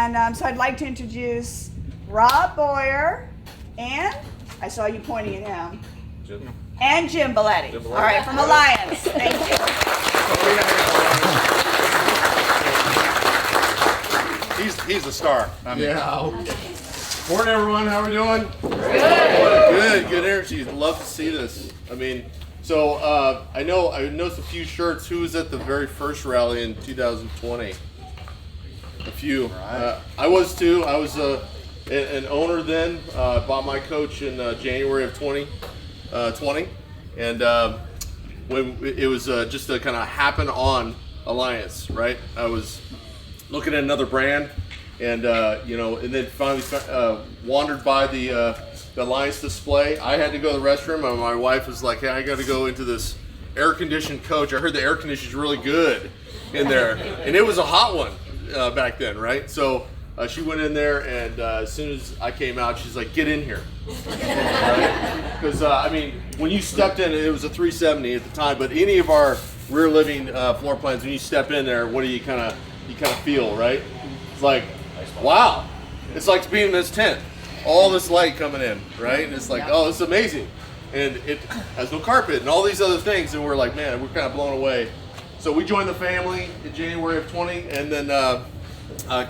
And so I'd like to introduce Rob Boyer and, I saw you pointing at him, Jim. and Jim Beletti. All right, from Alliance. Thank you. He's a star. Yeah. Morning, everyone. How are we doing? Good energy. Love to see this. I mean, so I noticed a few shirts. Who was at the very first rally in 2020? A few. I was too. I was an owner then. Bought my coach in January of 2020, and when it was just to kind of happen on Alliance, right? I was looking at another brand, and and then finally wandered by the Alliance display. I had to go to the restroom, and my wife was like, "Hey, I got to go into this air-conditioned coach. I heard the air conditioning's really good in there," and it was a hot one back then, right? So she went in there, and as soon as I came out, she's like, "Get in here," because I mean, when you stepped in, it was a 370 at the time, but any of our rear living floor plans, when you step in there, what do you kind of feel, right? It's like, wow, it's like being in this tent, all this light coming in, right? And it's like, oh, this is amazing, and it has no carpet and all these other things, and we're like, man, we're kind of blown away. So we joined the family in January of 20, and then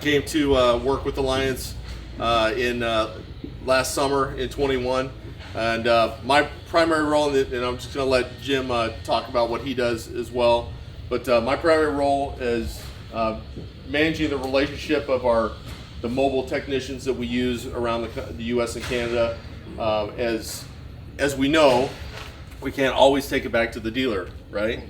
came to work with Alliance in last summer in 21. And my primary role, and I'm just going to let Jim talk about what he does as well, but my primary role is managing the relationship of the mobile technicians that we use around the U.S. and Canada. As we know, we can't always take it back to the dealer, right?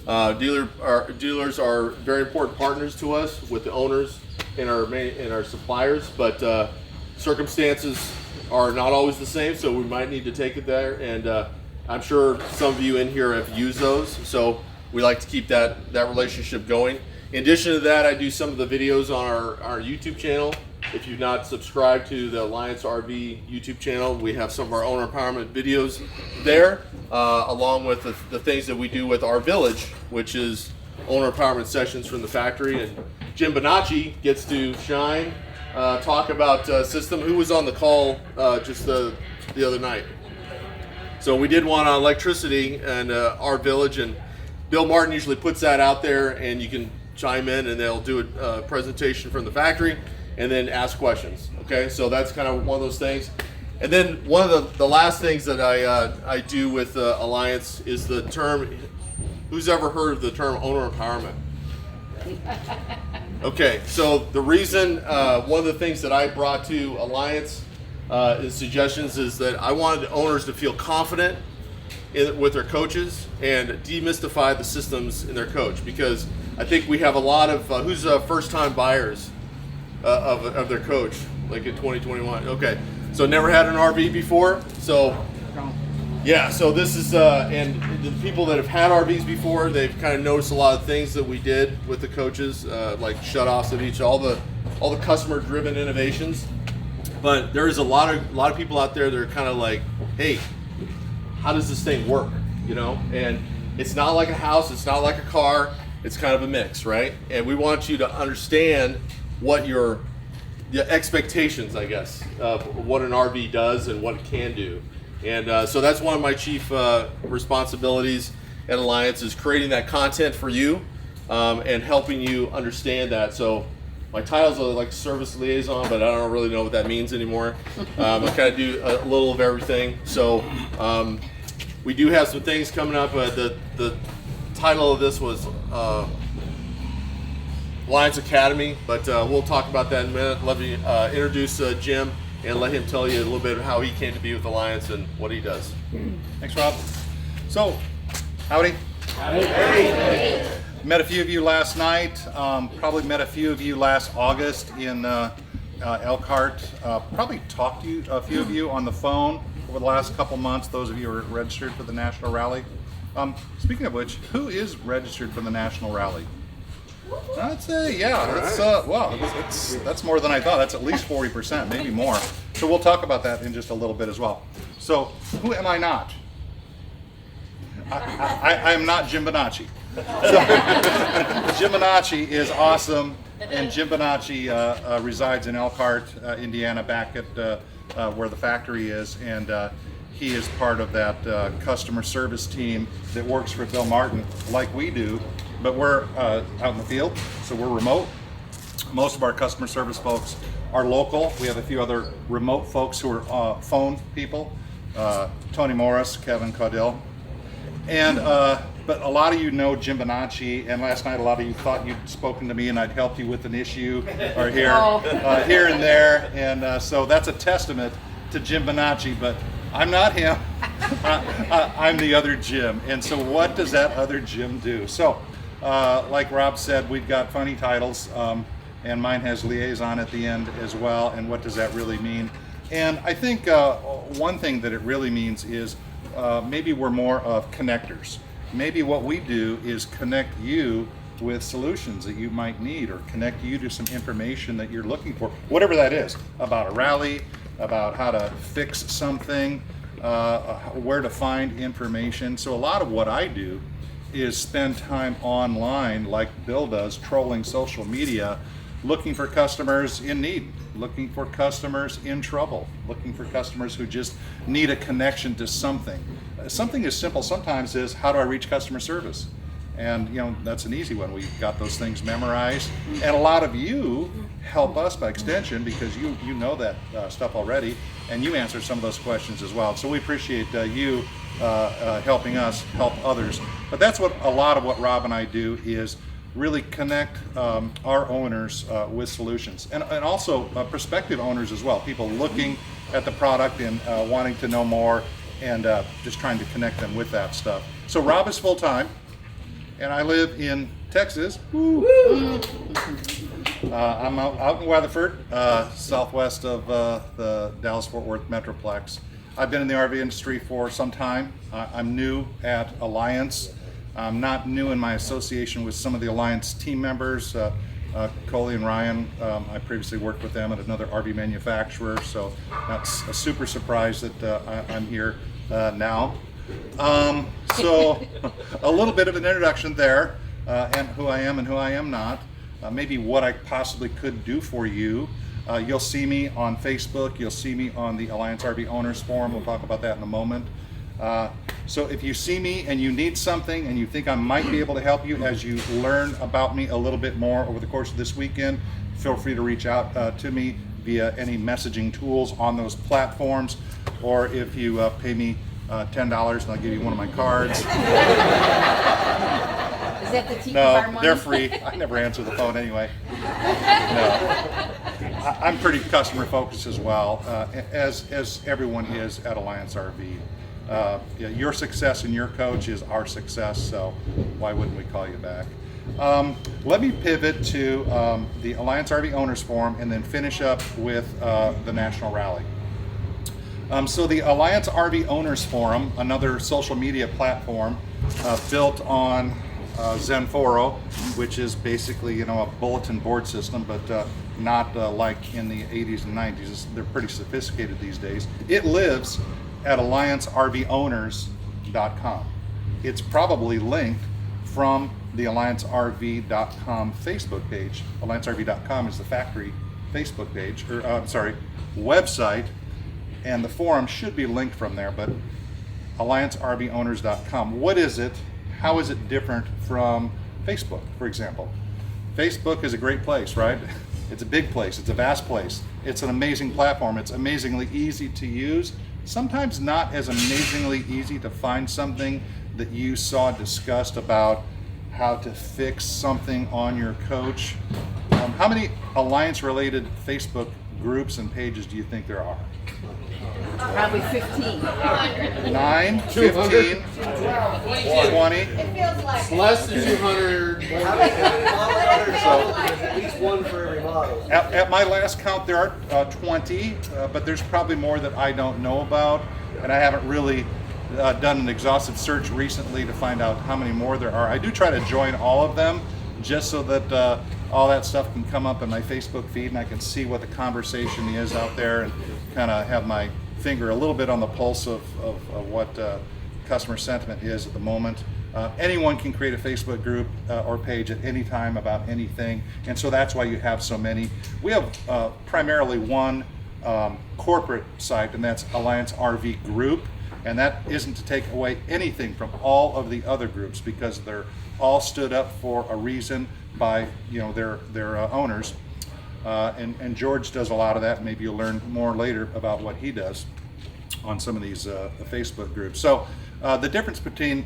Dealers are very important partners to us with the owners and our suppliers, but circumstances are not always the same, so we might need to take it there, and I'm sure some of you in here have used those, so we like to keep that relationship going. In addition to that, I do some of the videos on our YouTube channel. If you've not subscribed to the Alliance RV YouTube channel, we have some of our owner empowerment videos there, along with the things that we do with our village, which is owner empowerment sessions from the factory. And Jim Bonacci gets to shine, talk about system. Who was on the call just the other night? So we did one on electricity and our village, and Bill Martin usually puts that out there, and you can chime in, and they'll do a presentation from the factory and then ask questions. Okay, so that's kind of one of those things. And then one of the last things that I do with Alliance is the term. Who's ever heard of the term owner empowerment? Okay, so the reason, one of the things that I brought to Alliance is suggestions is that I wanted owners to feel confident with their coaches and demystify the systems in their coach, because I think we have a lot of who's first-time buyers of their coach, like in 2021. Okay, so never had an RV before, so yeah, so this is and the people that have had RVs before, they've kind of noticed a lot of things that we did with the coaches, like shutoffs of each, all the customer-driven innovations. But there is a lot of people out there that are kind of like, hey, how does this thing work? You know, and it's not like a house, it's not like a car, it's kind of a mix, right? And we want you to understand what your expectations, I guess, of what an RV does and what it can do. And so that's one of my chief responsibilities at Alliance, is creating that content for you and helping you understand that. So my titles are like service liaison, but I don't really know what that means anymore. I kind of do a little of everything. So we do have some things coming up. The title of this was Alliance Academy, but we'll talk about that in a minute. Let me introduce Jim and let him tell you a little bit of how he came to be with Alliance and what he does. Thanks, Rob. So, howdy. Hey. Met a few of you last night. Probably met a few of you last August in Elkhart. Probably talked to a few of you on the phone over the last couple months, those of you who are registered for the National Rally. Speaking of which, who is registered for the National Rally? I'd say, yeah, that's, wow, that's more than I thought. That's at least 40%, maybe more. So we'll talk about that in just a little bit as well. So, who am I not? I am not Jim Bonacci. So, Jim Bonacci is awesome. And Jim Bonacci resides in Elkhart, Indiana, back at where the factory is, and he is part of that customer service team that works for Bill Martin, like we do, but we're out in the field, so we're remote. Most of our customer service folks are local. We have a few other remote folks who are phone people, Tony Morris, Kevin Caudill, and but a lot of you know Jim Bonacci, and last night a lot of you thought you'd spoken to me and I'd helped you with an issue or here and there, and so that's a testament to Jim Bonacci, but I'm not him. I'm the other Jim. And so what does that other Jim do? So like Rob said, we've got funny titles, and mine has liaison at the end as well, and what does that really mean? And I think one thing that it really means is maybe we're more of connectors. Maybe what we do is connect you with solutions that you might need, or connect you to some information that you're looking for, whatever that is, about a rally, about how to fix something, where to find information. So a lot of what I do is spend time online, like Bill does, trolling social media, looking for customers in need, looking for customers in trouble, looking for customers who just need a connection to something. Something as simple sometimes is, how do I reach customer service? And you know, that's an easy one. We've got those things memorized, and a lot of you help us by extension, because you know that stuff already, and you answer some of those questions as well. So we appreciate you helping us help others. But that's what a lot of what Rob and I do, is really connect our owners with solutions, and also prospective owners as well, people looking at the product and wanting to know more, and just trying to connect them with that stuff. So Rob is full-time, and I live in Texas. Woo. I'm out in Weatherford, southwest of the Dallas-Fort Worth Metroplex. I've been in the RV industry for some time. I'm new at Alliance. I'm not new in my association with some of the Alliance team members. Coley and Ryan, I previously worked with them at another RV manufacturer, so that's a super surprise that I'm here now. So a little bit of an introduction there, and who I am and who I am not. Maybe what I possibly could do for you. You'll see me on Facebook. You'll see me on the Alliance RV Owners Forum. We'll talk about that in a moment. So if you see me and you need something and you think I might be able to help you as you learn about me a little bit more over the course of this weekend, feel free to reach out to me via any messaging tools on those platforms, or if you pay me $10 and I'll give you one of my cards. Is that the teeth of our No, money? they're free. I never answer the phone anyway. No. I'm pretty customer focused as well, as everyone is at Alliance RV. Yeah, your success and your coach is our success, so why wouldn't we call you back? Let me pivot to the Alliance RV Owners Forum and then finish up with the National Rally. So the Alliance RV Owners Forum, another social media platform built on Zenforo, which is basically, you know, a bulletin board system, but not like in the 80s and 90s. They're pretty sophisticated these days. It lives at AllianceRVOwners.com. It's probably linked from the AllianceRV.com Facebook page. AllianceRV.com is the factory Facebook page, or website, and the forum should be linked from there, but AllianceRVOwners.com. What is it? How is it different from Facebook, for example? Facebook is a great place, right? It's a big place, it's a vast place. It's an amazing platform, it's amazingly easy to use. Sometimes not as amazingly easy to find something that you saw discussed about how to fix something on your coach. How many Alliance-related Facebook groups and pages do you think there are? Probably 15. 9, 15, 20? It's less than 200. At least one for every model. At my last count, there are 20, but there's probably more that I don't know about, and I haven't really done an exhaustive search recently to find out how many more there are. I do try to join all of them, just so that all that stuff can come up in my Facebook feed, and I can see what the conversation is out there, and kind of have my finger a little bit on the pulse of what customer sentiment is at the moment. anyone can create a Facebook group or page at any time about anything, and so that's why you have so many. We have primarily one corporate site, and that's Alliance RV Group, and that isn't to take away anything from all of the other groups, because they're all stood up for a reason by their owners. And George does a lot of that. Maybe you'll learn more later about what he does on some of these Facebook groups. So the difference between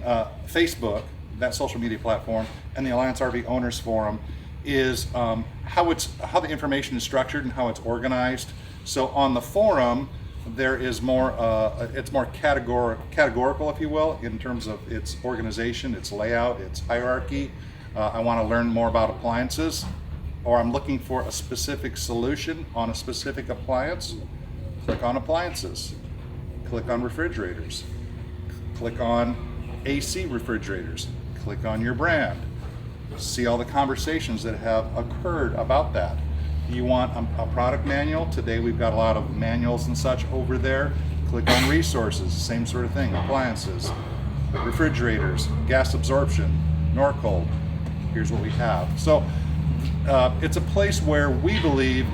Facebook, that social media platform, and the Alliance RV Owners Forum is how the information is structured and how it's organized. So on the forum, there is more, it's more categorical, if you will, in terms of its organization, its layout, its hierarchy. I want to learn more about appliances, or I'm looking for a specific solution on a specific appliance. Click on appliances, click on refrigerators, click on AC refrigerators, click on your brand, see all the conversations that have occurred about that. You want a product manual? Today we've got a lot of manuals and such over there. Click on resources, same sort of thing, appliances, refrigerators, gas absorption, Norcold. Here's what we have. So it's a place where we believe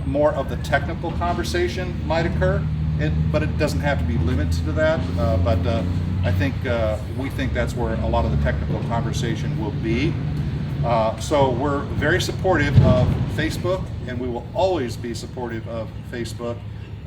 more of the technical conversation might occur, but it doesn't have to be limited to that. But I think we think that's where a lot of the technical conversation will be. So we're very supportive of Facebook, and we will always be supportive of Facebook,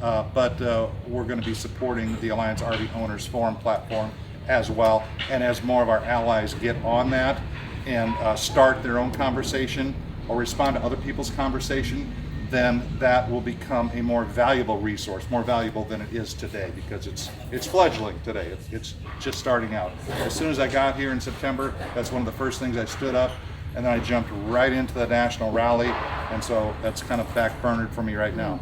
but we're going to be supporting the Alliance RV Owners Forum platform as well. And as more of our allies get on that and start their own conversation or respond to other people's conversation, then that will become a more valuable resource, more valuable than it is today, because it's fledgling today. It's just starting out. As soon as I got here in September, that's one of the first things I stood up, and then I jumped right into the national rally, and so that's kind of backburnered for me right now.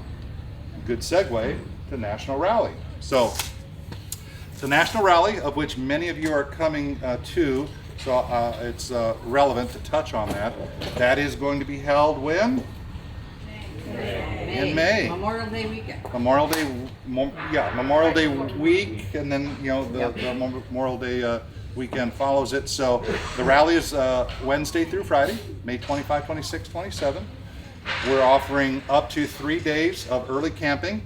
Good segue to national rally. So the national rally, of which many of you are coming to, so it's relevant to touch on that. That is going to be held when? In May. Memorial Day weekend. Memorial Day week, and then the Memorial Day weekend follows it. So the rally is Wednesday through Friday, May 25, 26, 27. We're offering up to 3 days of early camping.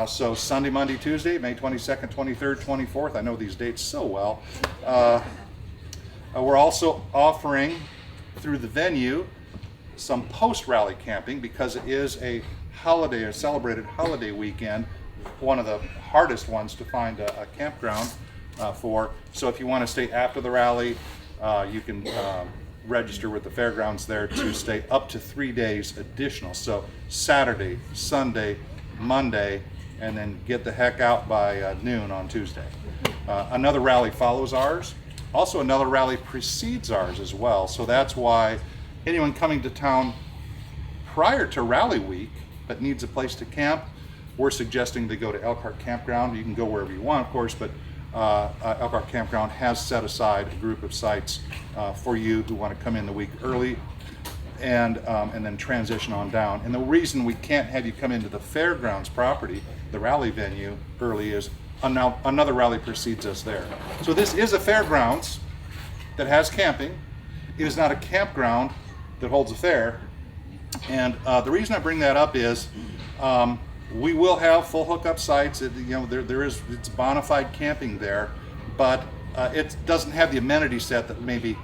So Sunday, Monday, Tuesday, May 22nd, 23rd, 24th. I know these dates so well. We're also offering through the venue some post-rally camping, because it is a holiday, a celebrated holiday weekend, one of the hardest ones to find a campground for. So if you want to stay after the rally, you can register with the fairgrounds there to stay up to 3 days additional. So Saturday, Sunday, Monday, and then get the heck out by noon on Tuesday. Another rally follows ours. Also, another rally precedes ours as well. So that's why anyone coming to town prior to rally week but needs a place to camp, we're suggesting they go to Elkhart Campground. You can go wherever you want, of course, but Elkhart Campground has set aside a group of sites for you who want to come in the week early and then transition on down. And the reason we can't have you come into the fairgrounds property, the rally venue, early is another rally precedes us there. So this is a fairgrounds that has camping. It is not a campground that holds a fair. And the reason I bring that up is we will have full hookup sites. It's bona fide camping there, but it doesn't have the amenity set that maybe.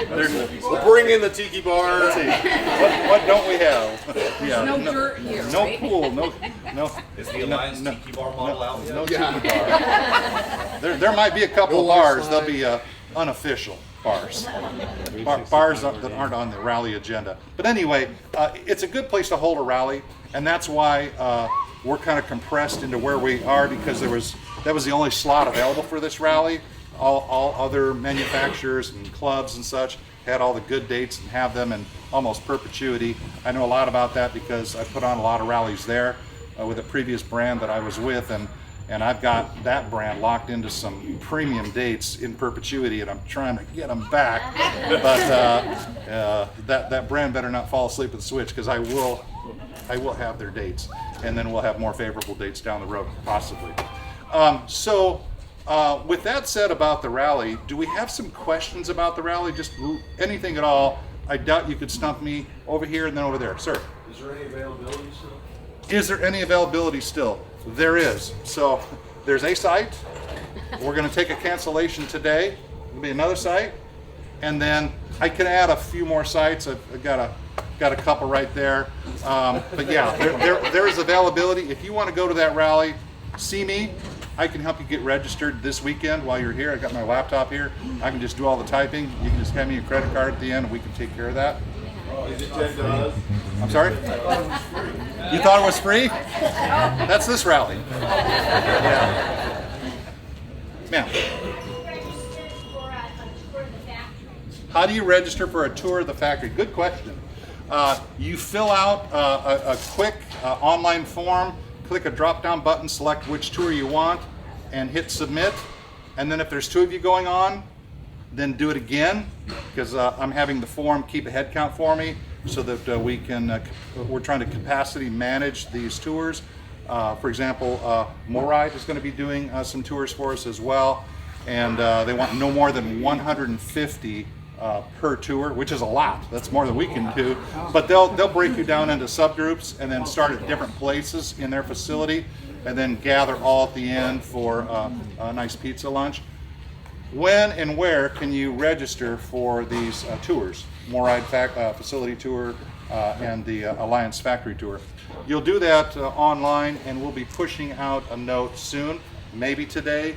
We'll bring in the tiki bar. What don't we have? There's no dirt here, No right? pool. No. Is the Alliance Tiki Bar model out yet? No tiki bar. There might be a couple of bars. They'll be unofficial bars. Bars that aren't on the rally agenda. But anyway, it's a good place to hold a rally, and that's why we're kind of compressed into where we are, because that was the only slot available for this rally. All other manufacturers and clubs and such had all the good dates and have them in almost perpetuity. I know a lot about that because I put on a lot of rallies there with a previous brand that I was with, and I've got that brand locked into some premium dates in perpetuity, and I'm trying to get them back. But that brand better not fall asleep at the switch, because I will have their dates, and then we'll have more favorable dates down the road, possibly. With that said about the rally, do we have some questions about the rally? Just anything at all? I doubt you could stump me over here and then over there. Sir? Is there any availability still? Is there any availability still? There is. So there's a site. We're going to take a cancellation today. There'll be another site. And then I can add a few more sites. I've got a couple right there. But yeah, there is availability. If you want to go to that rally, see me. I can help you get registered this weekend while you're here. I got my laptop here. I can just do all the typing. You can just hand me a credit card at the end and we can take care of that. Is it $10? I'm sorry? You thought it was free? That's this rally. Yeah. Ma'am. How do you register for a tour of the factory? Good question. You fill out a quick online form, click a drop-down button, select which tour you want, and hit submit. And then if there's 2 of you going on, then do it again, because I'm having the form keep a head count for me so that we're trying to capacity manage these tours. For example, Moride is going to be doing some tours for us as well, and they want no more than 150 per tour, which is a lot. That's more than we can do. But they'll break you down into subgroups and then start at different places in their facility and then gather all at the end for a nice pizza lunch. When and where can you register for these tours? Moride facility tour and the Alliance factory tour. You'll do that online, and we'll be pushing out a note soon, maybe today,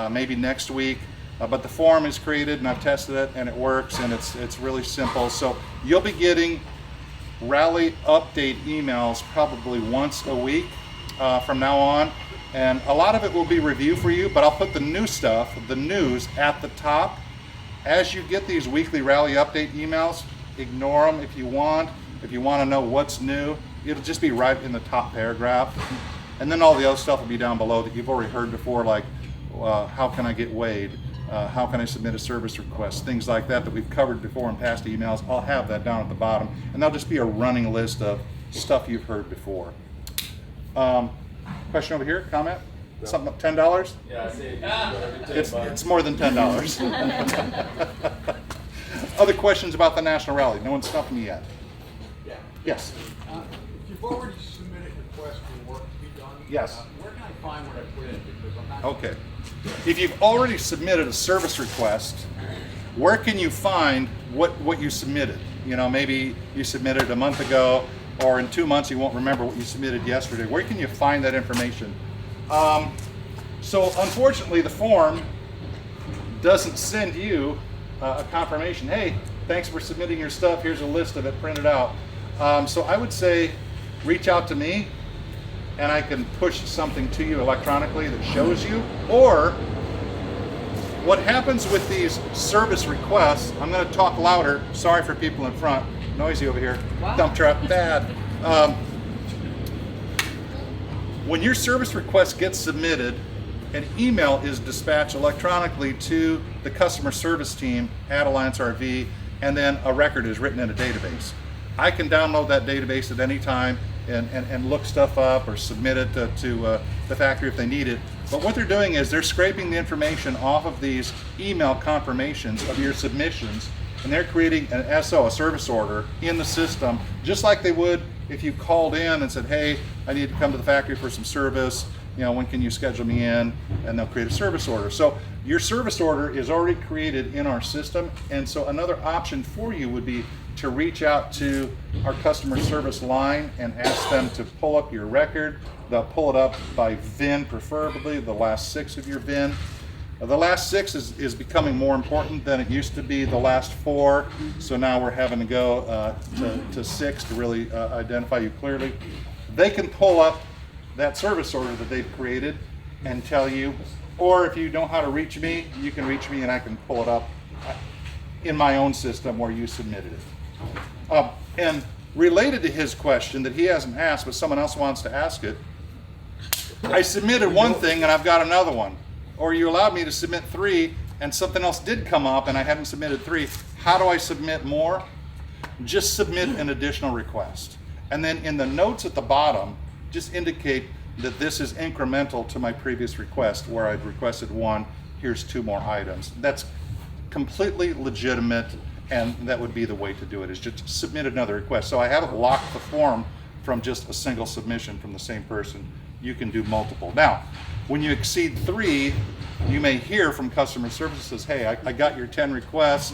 maybe next week. But the form is created and I've tested it and it works, and it's really simple. So you'll be getting rally update emails probably once a week from now on. And a lot of it will be review for you, but I'll put the new stuff, the news, at the top. As you get these weekly rally update emails, ignore them if you want. If you want to know what's new, it'll just be right in the top paragraph. And then all the other stuff will be down below that you've already heard before, like how can I get weighed? How can I submit a service request? Things like that we've covered before in past emails. I'll have that down at the bottom, and that'll just be a running list of stuff you've heard before. Question over here, comment? No. Something $10? Yeah, I see. It's more than $10. Other questions about the National Rally? No one's stumped me yet. Yeah. Yes. If you've already submitted requests for work to be done, yes. Where can I find what I put in? Because I'm not. Okay. If you've already submitted a service request, where can you find what you submitted? You know, maybe you submitted a month ago, or in 2 months you won't remember what you submitted yesterday. Where can you find that information? So unfortunately, the form doesn't send you a confirmation. Hey, thanks for submitting your stuff. Here's a list of it printed out. So I would say reach out to me, and I can push something to you electronically that shows you. Or what happens with these service requests, I'm going to talk louder. Sorry for people in front. Noisy over here. Wow. Dump truck, bad. When your service request gets submitted, an email is dispatched electronically to the customer service team at Alliance RV, and then a record is written in a database. I can download that database at any time and look stuff up or submit it to the factory if they need it. But what they're doing is they're scraping the information off of these email confirmations of your submissions, and they're creating an SO, a service order, in the system, just like they would if you called in and said, hey, I need to come to the factory for some service, you know, when can you schedule me in? And they'll create a service order. So your service order is already created in our system, and so another option for you would be to reach out to our customer service line and ask them to pull up your record. They'll pull it up by VIN, preferably the last 6 of your VIN. The last 6 is becoming more important than it used to be the last 4, so now we're having to go to 6 to really identify you clearly. They can pull up that service order that they've created and tell you, or if you know how to reach me, you can reach me and I can pull it up in my own system where you submitted it. And related to his question that he hasn't asked, but someone else wants to ask it, I submitted one thing and I've got another one. Or you allowed me to submit 3 and something else did come up and I hadn't submitted 3. How do I submit more? Just submit an additional request. And then in the notes at the bottom, just indicate that this is incremental to my previous request where I'd requested one, here's 2 more items. That's completely legitimate, and that would be the way to do it, is just submit another request. So I haven't locked the form from just a single submission from the same person. You can do multiple. Now, when you exceed 3, you may hear from customer services, hey, I got your 10 requests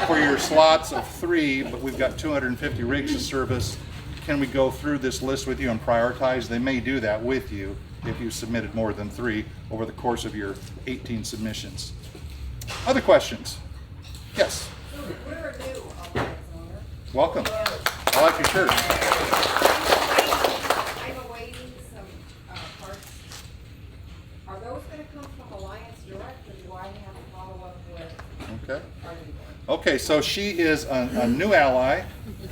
for your slots of 3, but we've got 250 rigs to service. Can we go through this list with you and prioritize? They may do that with you if you submitted more than 3 over the course of your 18 submissions. Other questions? Yes. We're a new appliance owner. Welcome. I like your shirt. I'm awaiting some parts. Are those going to come from Alliance Direct, or do I have to follow up with Okay. our dealer? Okay, so she is a new ally,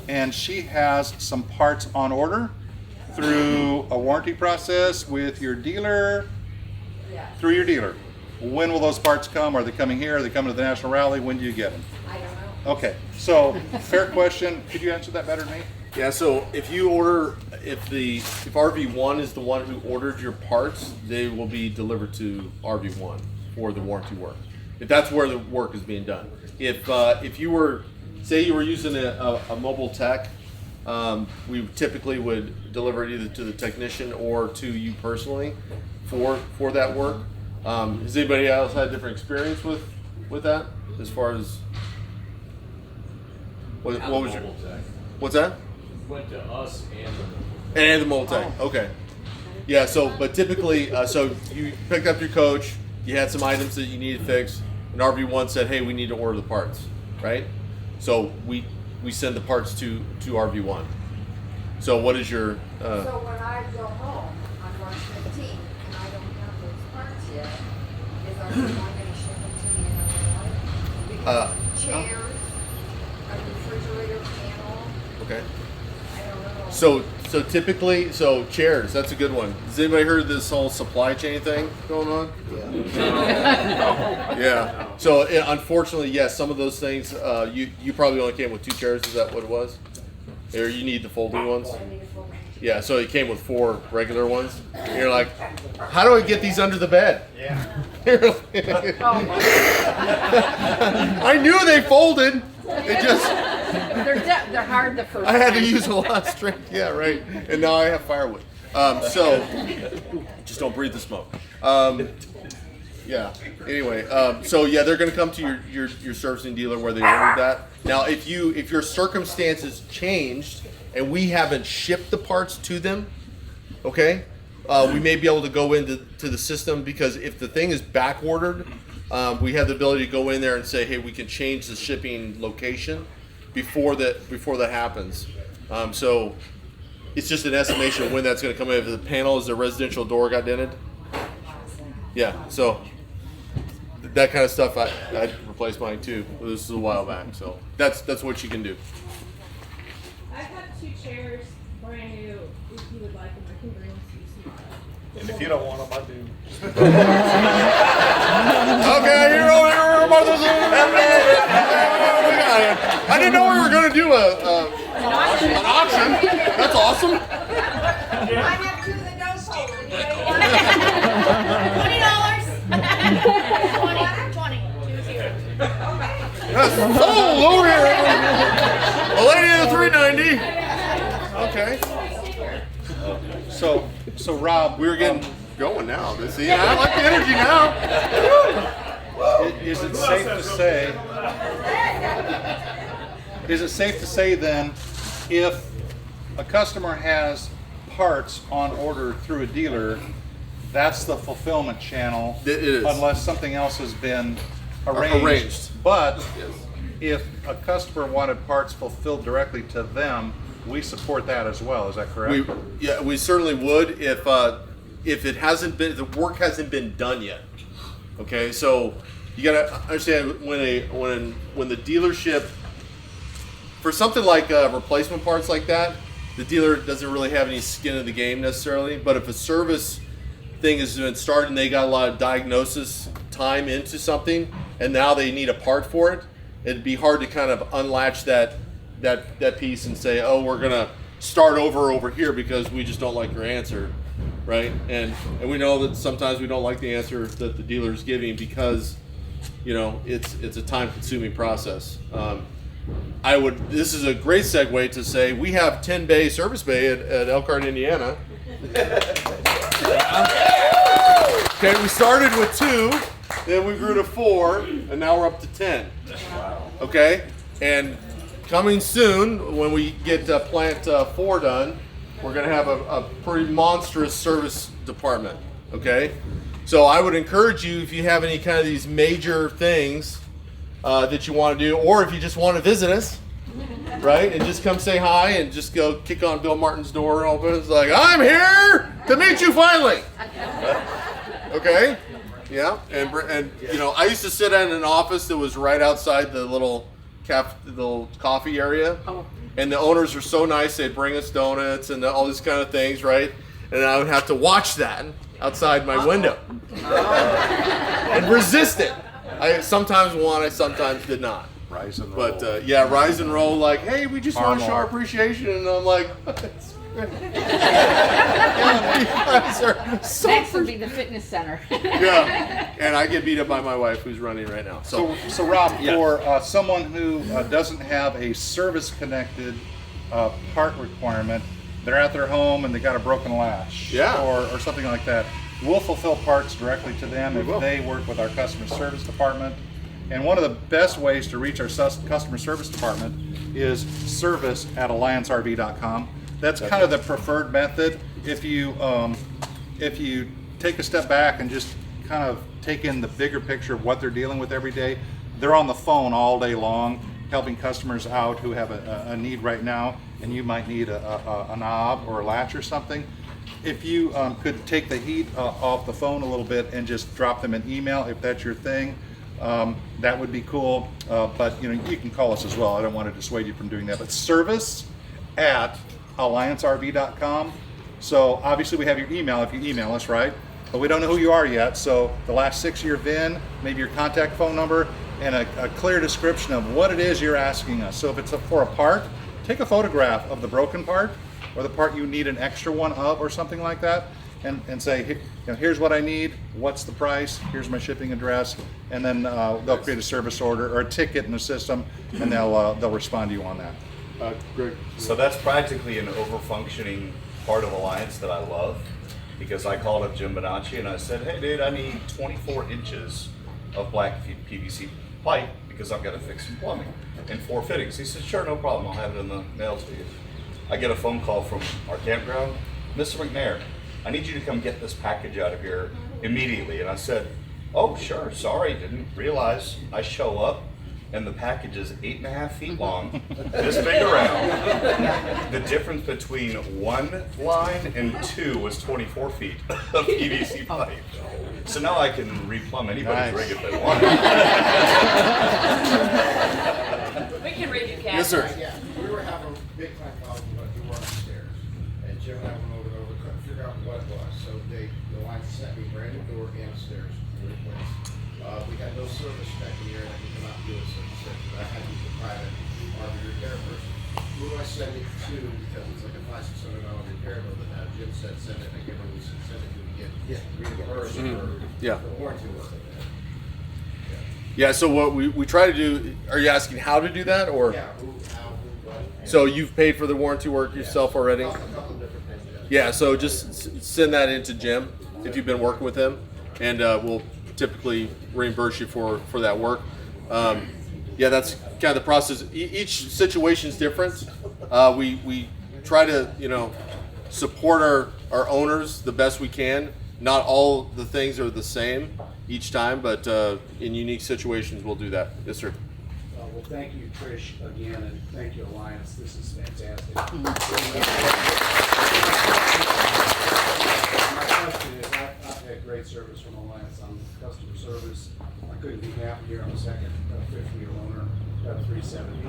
and she has some parts on order through a warranty process with your dealer, Yeah, through your dealer. When will those parts come? Are they coming here? Are they coming to the National Rally? When do you get them? I don't know. Okay, so fair question. Could you answer that better than me? Yeah, so if you order, if RV1 is the one who ordered your parts, they will be delivered to RV1 for the warranty work. If that's where the work is being done. If you were, say you were using a mobile tech, we typically would deliver it either to the technician or to you personally for that work. Has anybody else had a different experience with that as far as what was your, what's that? Went to us And the mobile tech. Okay. Yeah. So, but typically, so you picked up your coach. You had some items that you needed fixed, and RV1 said, "Hey, we need to order the parts," right? So we send the parts to RV1. So what is your? So when I go home on March 15th and I don't have those parts yet, is RV1 going to ship them to me in another way? Because chairs, a refrigerator panel, Okay. I don't know. So typically, so chairs. That's a good one. Has anybody heard of this whole supply chain thing going on? Yeah. Yeah. So unfortunately, yes, some of those things. You probably only came with 2 chairs. Is that what it was? Or you need the folding ones? I need a full Yeah. So it came with 4 regular ones. And you're like, how do I get these under the bed? Yeah. I knew they folded. It just. They're hard the first I had to time. use a lot of strength. Yeah, right. And now I have firewood. So just don't breathe the smoke. Yeah. Anyway, so yeah, they're going to come to your servicing dealer where they ordered that. Now, if your circumstances changed and we haven't shipped the parts to them, okay, we may be able to go into the system, because if the thing is back ordered, we have the ability to go in there and say, hey, we can change the shipping location before that happens. So it's just an estimation of when that's going to come in. If the panel is the residential door got dented, yeah. So that kind of stuff, I replaced mine too. This is a while back, so that's what you can do. I've got 2 chairs, brand new. If you would like them, I can bring them to you. And if you don't want them, I do. Okay, you're over here. I didn't know we were going to do an auction. That's awesome. I have 2 that don't fold. $20. 20. That's sold over here. A lady of the 390. Okay. So Rob, We were getting going now. See, I like the energy now. is it safe to say? Is it safe to say then, if a customer has parts on order through a dealer, that's the fulfillment channel, It is. unless something else has been arranged. Arranged. But Yes. if a customer wanted parts fulfilled directly to them, we support that as well. Is that correct? We certainly would if it hasn't been, the work hasn't been done yet. Okay, so you gotta understand when the dealership, for something like replacement parts like that, the dealer doesn't really have any skin in the game necessarily. But if a service thing has been started and they got a lot of diagnosis time into something, and now they need a part for it, it'd be hard to kind of unlatch that piece and say, oh, we're gonna start over here because we just don't like your answer. right? And we know that sometimes we don't like the answer that the dealer is giving because, you know, it's a time-consuming process. This is a great segue to say we have 10 bay service bay at Elkhart, Indiana. Okay, we started with 2, then we grew to 4, and now we're up to 10. Okay, and coming soon, when we get plant 4 done, we're going to have a pretty monstrous service department. Okay, so I would encourage you, if you have any kind of these major things that you want to do, or if you just want to visit us, right, and just come say hi and just go kick on Bill Martin's door and open. It's like, I'm here to meet you finally. Okay, yeah, and you know, I used to sit in an office that was right outside the little coffee area, and the owners were so nice. They'd bring us donuts and all these kind of things, right? And I would have to watch that outside my window and resist it. I sometimes won, I sometimes did not. Rise and roll. But yeah, rise and roll. Like, hey, we just want to show our appreciation, and I'm like. Next would be the fitness center. Yeah, and I get beat up by my wife who's running right now. So Rob, for someone who doesn't have a service-connected part requirement, they're at their home and they got a broken lash, or something like that, we'll fulfill parts directly to them if they work with our customer service department. And one of the best ways to reach our customer service department is service@alliancerv.com. That's kind of the preferred method. If you take a step back and just kind of take in the bigger picture of what they're dealing with every day, they're on the phone all day long helping customers out who have a need right now, and you might need a knob or a latch or something. If you could take the heat off the phone a little bit and just drop them an email, if that's your thing, that would be cool. But you know, you can call us as well. I don't want to dissuade you from doing that. But service@alliancerv.com. So obviously we have your email if you email us, right? But we don't know who you are yet. So the last 6 of your VIN, maybe your contact phone number, and a clear description of what it is you're asking us. So if it's for a part, take a photograph of the broken part or the part you need an extra one of or something like that, and say, you know, here's what I need, what's the price, here's my shipping address, and then they'll create a service order or a ticket in the system, and they'll respond to you on that. Greg. So that's practically an over-functioning part of Alliance that I love, because I called up Jim Bonacci and I said, hey dude, I need 24 inches of black PVC pipe because I've got to fix some plumbing and 4 fittings. He said, sure, no problem, I'll have it in the mail to you. I get a phone call from our campground, Mr. McNair, I need you to come get this package out of here immediately. And I said, oh sure, sorry, didn't realize. I show up and the package is 8.5 feet long, this big around. The difference between 1 line and 2 was 24 feet of PVC pipe. So now I can replumb anybody's rig if they want. We can redo cash. Yes, sir. Yeah, we were having a big time problem with the door upstairs, and Jim and I went over, couldn't figure out what it was. So the line sent me brand new door and stairs to replace. We had no service back in here, and I could come out and do it. So he said I had to use a private RV repair person. Who do I send it to? Because it's like a $500-600 repair bill. But now Jim said send it. I can't remember who send it to get reimbursed for warranty work. Yeah, so what we try to do, are you asking how to do that, or? Yeah, who, how, who, what. So you've paid for the warranty work yourself already? A couple of different things. Yeah, so just send that in to Jim if you've been working with him, and we'll typically reimburse you for that work. Yeah, that's kind of the process. Each situation is different. We try to, you know, support our owners the best we can. Not all the things are the same each time, but in unique situations we'll do that. Yes, sir. Well, thank you, Trish, again, and thank you, Alliance. This is fantastic. My question is, I've had great service from Alliance on customer service. I couldn't be happier. I'm a second fifth-wheel owner, got a 370.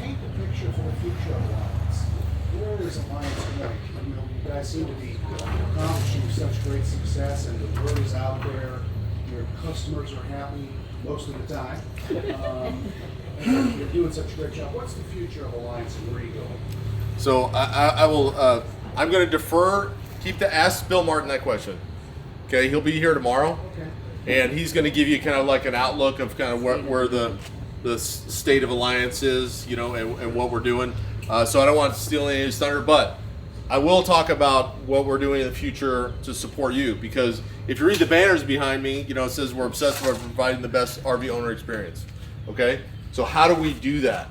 Paint the picture for the future of Alliance. Where is Alliance going? You know, you guys seem to be accomplishing such great success, and the word is out there. Your customers are happy most of the time. And you're doing such a great job. What's the future of Alliance, and where are you going? So I will. I'm going to defer ask Bill Martin that question. Okay, he'll be here tomorrow, and he's going to give you kind of like an outlook of kind of where the state of Alliance is, you know, and what we're doing. So I don't want to steal any of his thunder, but I will talk about what we're doing in the future to support you, because if you read the banners behind me, you know, it says we're obsessed with providing the best RV owner experience. Okay, so how do we do that?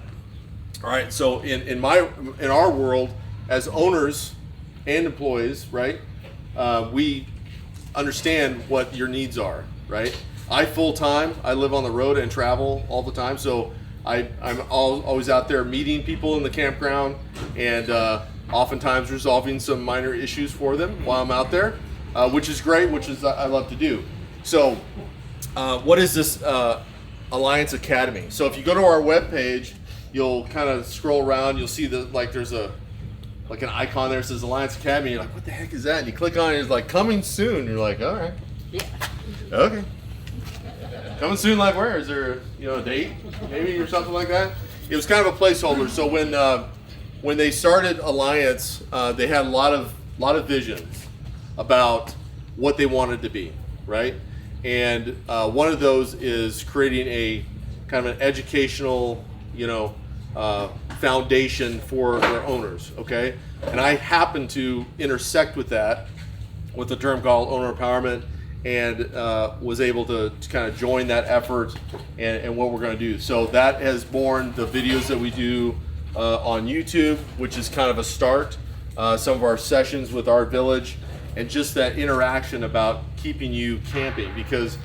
All right, so in our world as owners and employees, right, we understand what your needs are, right? I full-time, I live on the road and travel all the time, so I'm always out there meeting people in the campground and oftentimes resolving some minor issues for them while I'm out there, which is great, which is I love to do. So what is this Alliance Academy? So if you go to our webpage, you'll kind of scroll around, you'll see there's an icon there that says Alliance Academy. You're like, what the heck is that? And you click on it, it's like coming soon. You're like, all right. Yeah. Okay. Coming soon, like where? Is there a date maybe or something like that? It was kind of a placeholder. So when they started Alliance, they had a lot of visions about what they wanted to be, right? And one of those is creating a kind of an educational, foundation for their owners, okay? And I happen to intersect with that with a term called owner empowerment, and was able to kind of join that effort and what we're going to do. So that has born the videos that we do on YouTube, which is kind of a start. Some of our sessions with our village, and just that interaction about keeping you camping. Because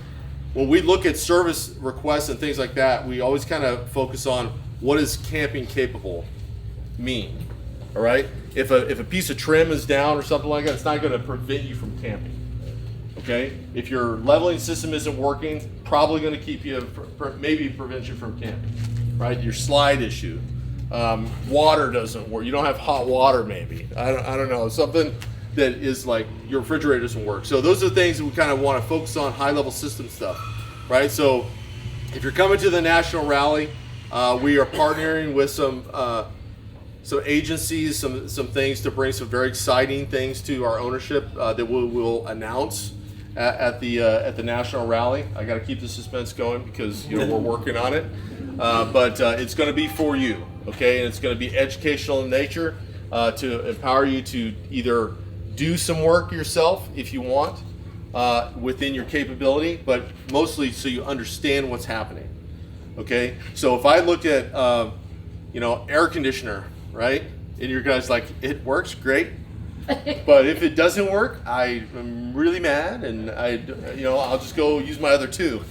when we look at service requests and things like that, we always kind of focus on what does camping capable mean, all right? If a piece of trim is down or something like that, it's not going to prevent you from camping. Okay, if your leveling system isn't working, probably going to keep you, maybe prevent you from camping, right? Your slide issue, water doesn't work. You don't have hot water, maybe. I don't know, something that is like your refrigerator doesn't work. So those are the things that we kind of want to focus on, high-level system stuff, right? So if you're coming to the National Rally, we are partnering with some agencies, some things to bring some very exciting things to our ownership that we will announce at the National Rally. I got to keep the suspense going because we're working on it, but it's going to be for you, okay? And it's going to be educational in nature to empower you to either do some work yourself if you want within your capability, but mostly so you understand what's happening. Okay, so if I look at air conditioner, right, and your guy's like, it works great. But if it doesn't work, I am really mad, and I'll just go use my other two.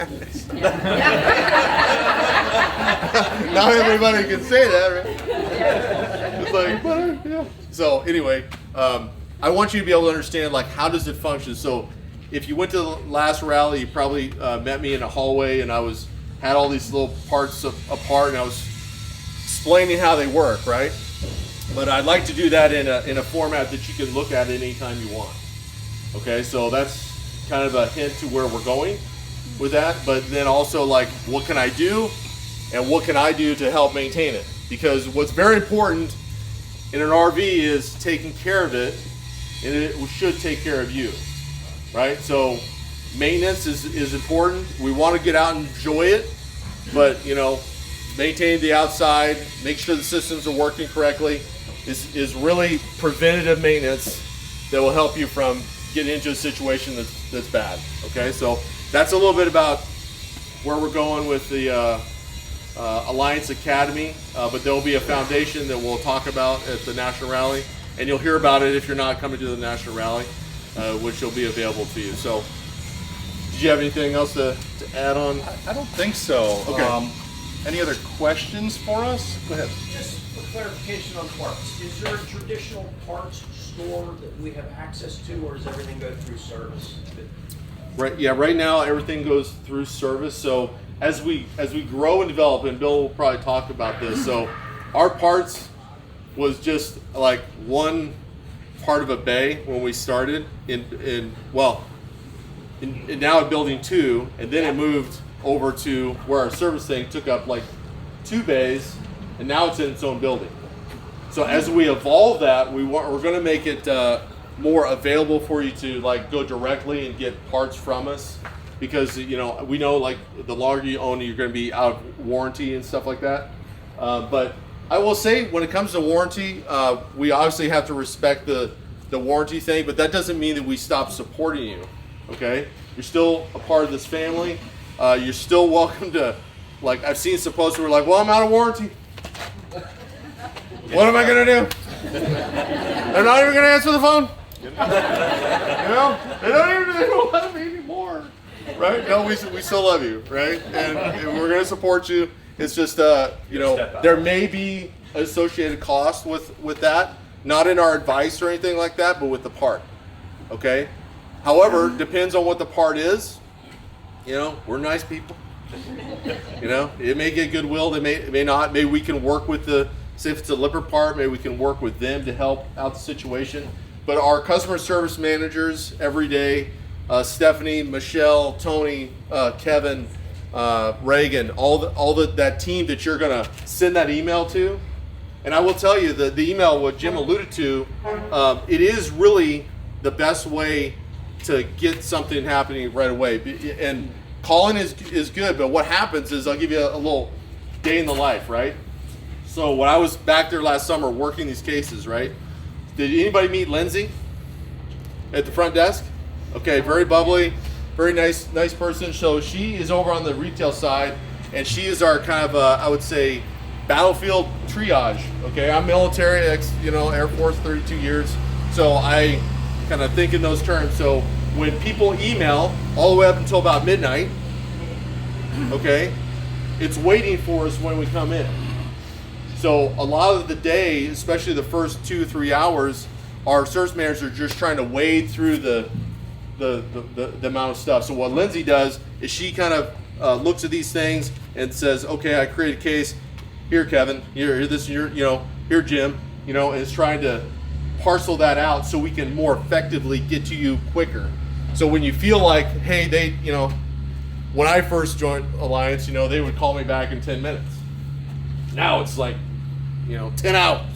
Not everybody can say that, right? It's like, but, yeah. So anyway, I want you to be able to understand, like, how does it function? So if you went to the last rally, you probably met me in a hallway, and I had all these little parts apart, and I was explaining how they work, right? But I'd like to do that in a format that you can look at anytime you want. Okay, so that's kind of a hint to where we're going with that. But then also, like, what can I do, and what can I do to help maintain it? Because what's very important in an RV is taking care of it, and it should take care of you, right? So maintenance is important. We want to get out and enjoy it, but maintain the outside, make sure the systems are working correctly is really preventative maintenance that will help you from getting into a situation that's bad. Okay, so that's a little bit about where we're going with the Alliance Academy, but there will be a foundation that we'll talk about at the National Rally, and you'll hear about it if you're not coming to the National Rally, which will be available to you. So did you have anything else to add on? I don't think so. Okay. Any other questions for us? Go ahead. Just for clarification on parts, is there a traditional parts store that we have access to, or does everything go through service? Right. Yeah. Right now, everything goes through service. So as we grow and develop, and Bill will probably talk about this. So our parts was just like one part of a bay when we started in now at building 2, and then it moved over to where our service thing took up like 2 bays, and now it's in its own building. So as we evolve that, we're going to make it more available for you to like go directly and get parts from us, because we know like the longer you own it, you're going to be out of warranty and stuff like that. But I will say, when it comes to warranty, we obviously have to respect the warranty thing, but that doesn't mean that we stop supporting you. Okay, you're still a part of this family. You're still welcome to, like, I've seen some posts where we're like, well, I'm out of warranty. What am I gonna do? They're not even gonna answer the phone. They don't love me anymore, right? No, we still love you, right? And we're gonna support you. It's just there may be associated cost with that, not in our advice or anything like that, but with the part. Okay. However, depends on what the part is. We're nice people. It may get goodwill, it may not. Maybe we can work with say if it's a lipper part, maybe we can work with them to help out the situation. But our customer service managers every day, Stephanie, Michelle, Tony, Kevin, Reagan, all that team that you're gonna send that email to. And I will tell you the email, what Jim alluded to, it is really the best way to get something happening right away. And calling is good, but what happens is, I'll give you a little day in the life, right? So when I was back there last summer working these cases, right? Did anybody meet Lindsay at the front desk? Okay, very bubbly, very nice person. So she is over on the retail side, and she is our kind of, I would say, battlefield triage. Okay, I'm military, Air Force, 32 years. So I kind of think in those terms. So when people email all the way up until about midnight, okay, it's waiting for us when we come in. So a lot of the day, especially the first 2-3 hours, our service managers are just trying to wade through the amount of stuff. So what Lindsay does is she kind of looks at these things and says, okay, I created a case. Here, Kevin. Here, this. Here, Jim. And is trying to parcel that out so we can more effectively get to you quicker. So when you feel like, hey, when I first joined Alliance, they would call me back in 10 minutes. Now it's like, 10 hours.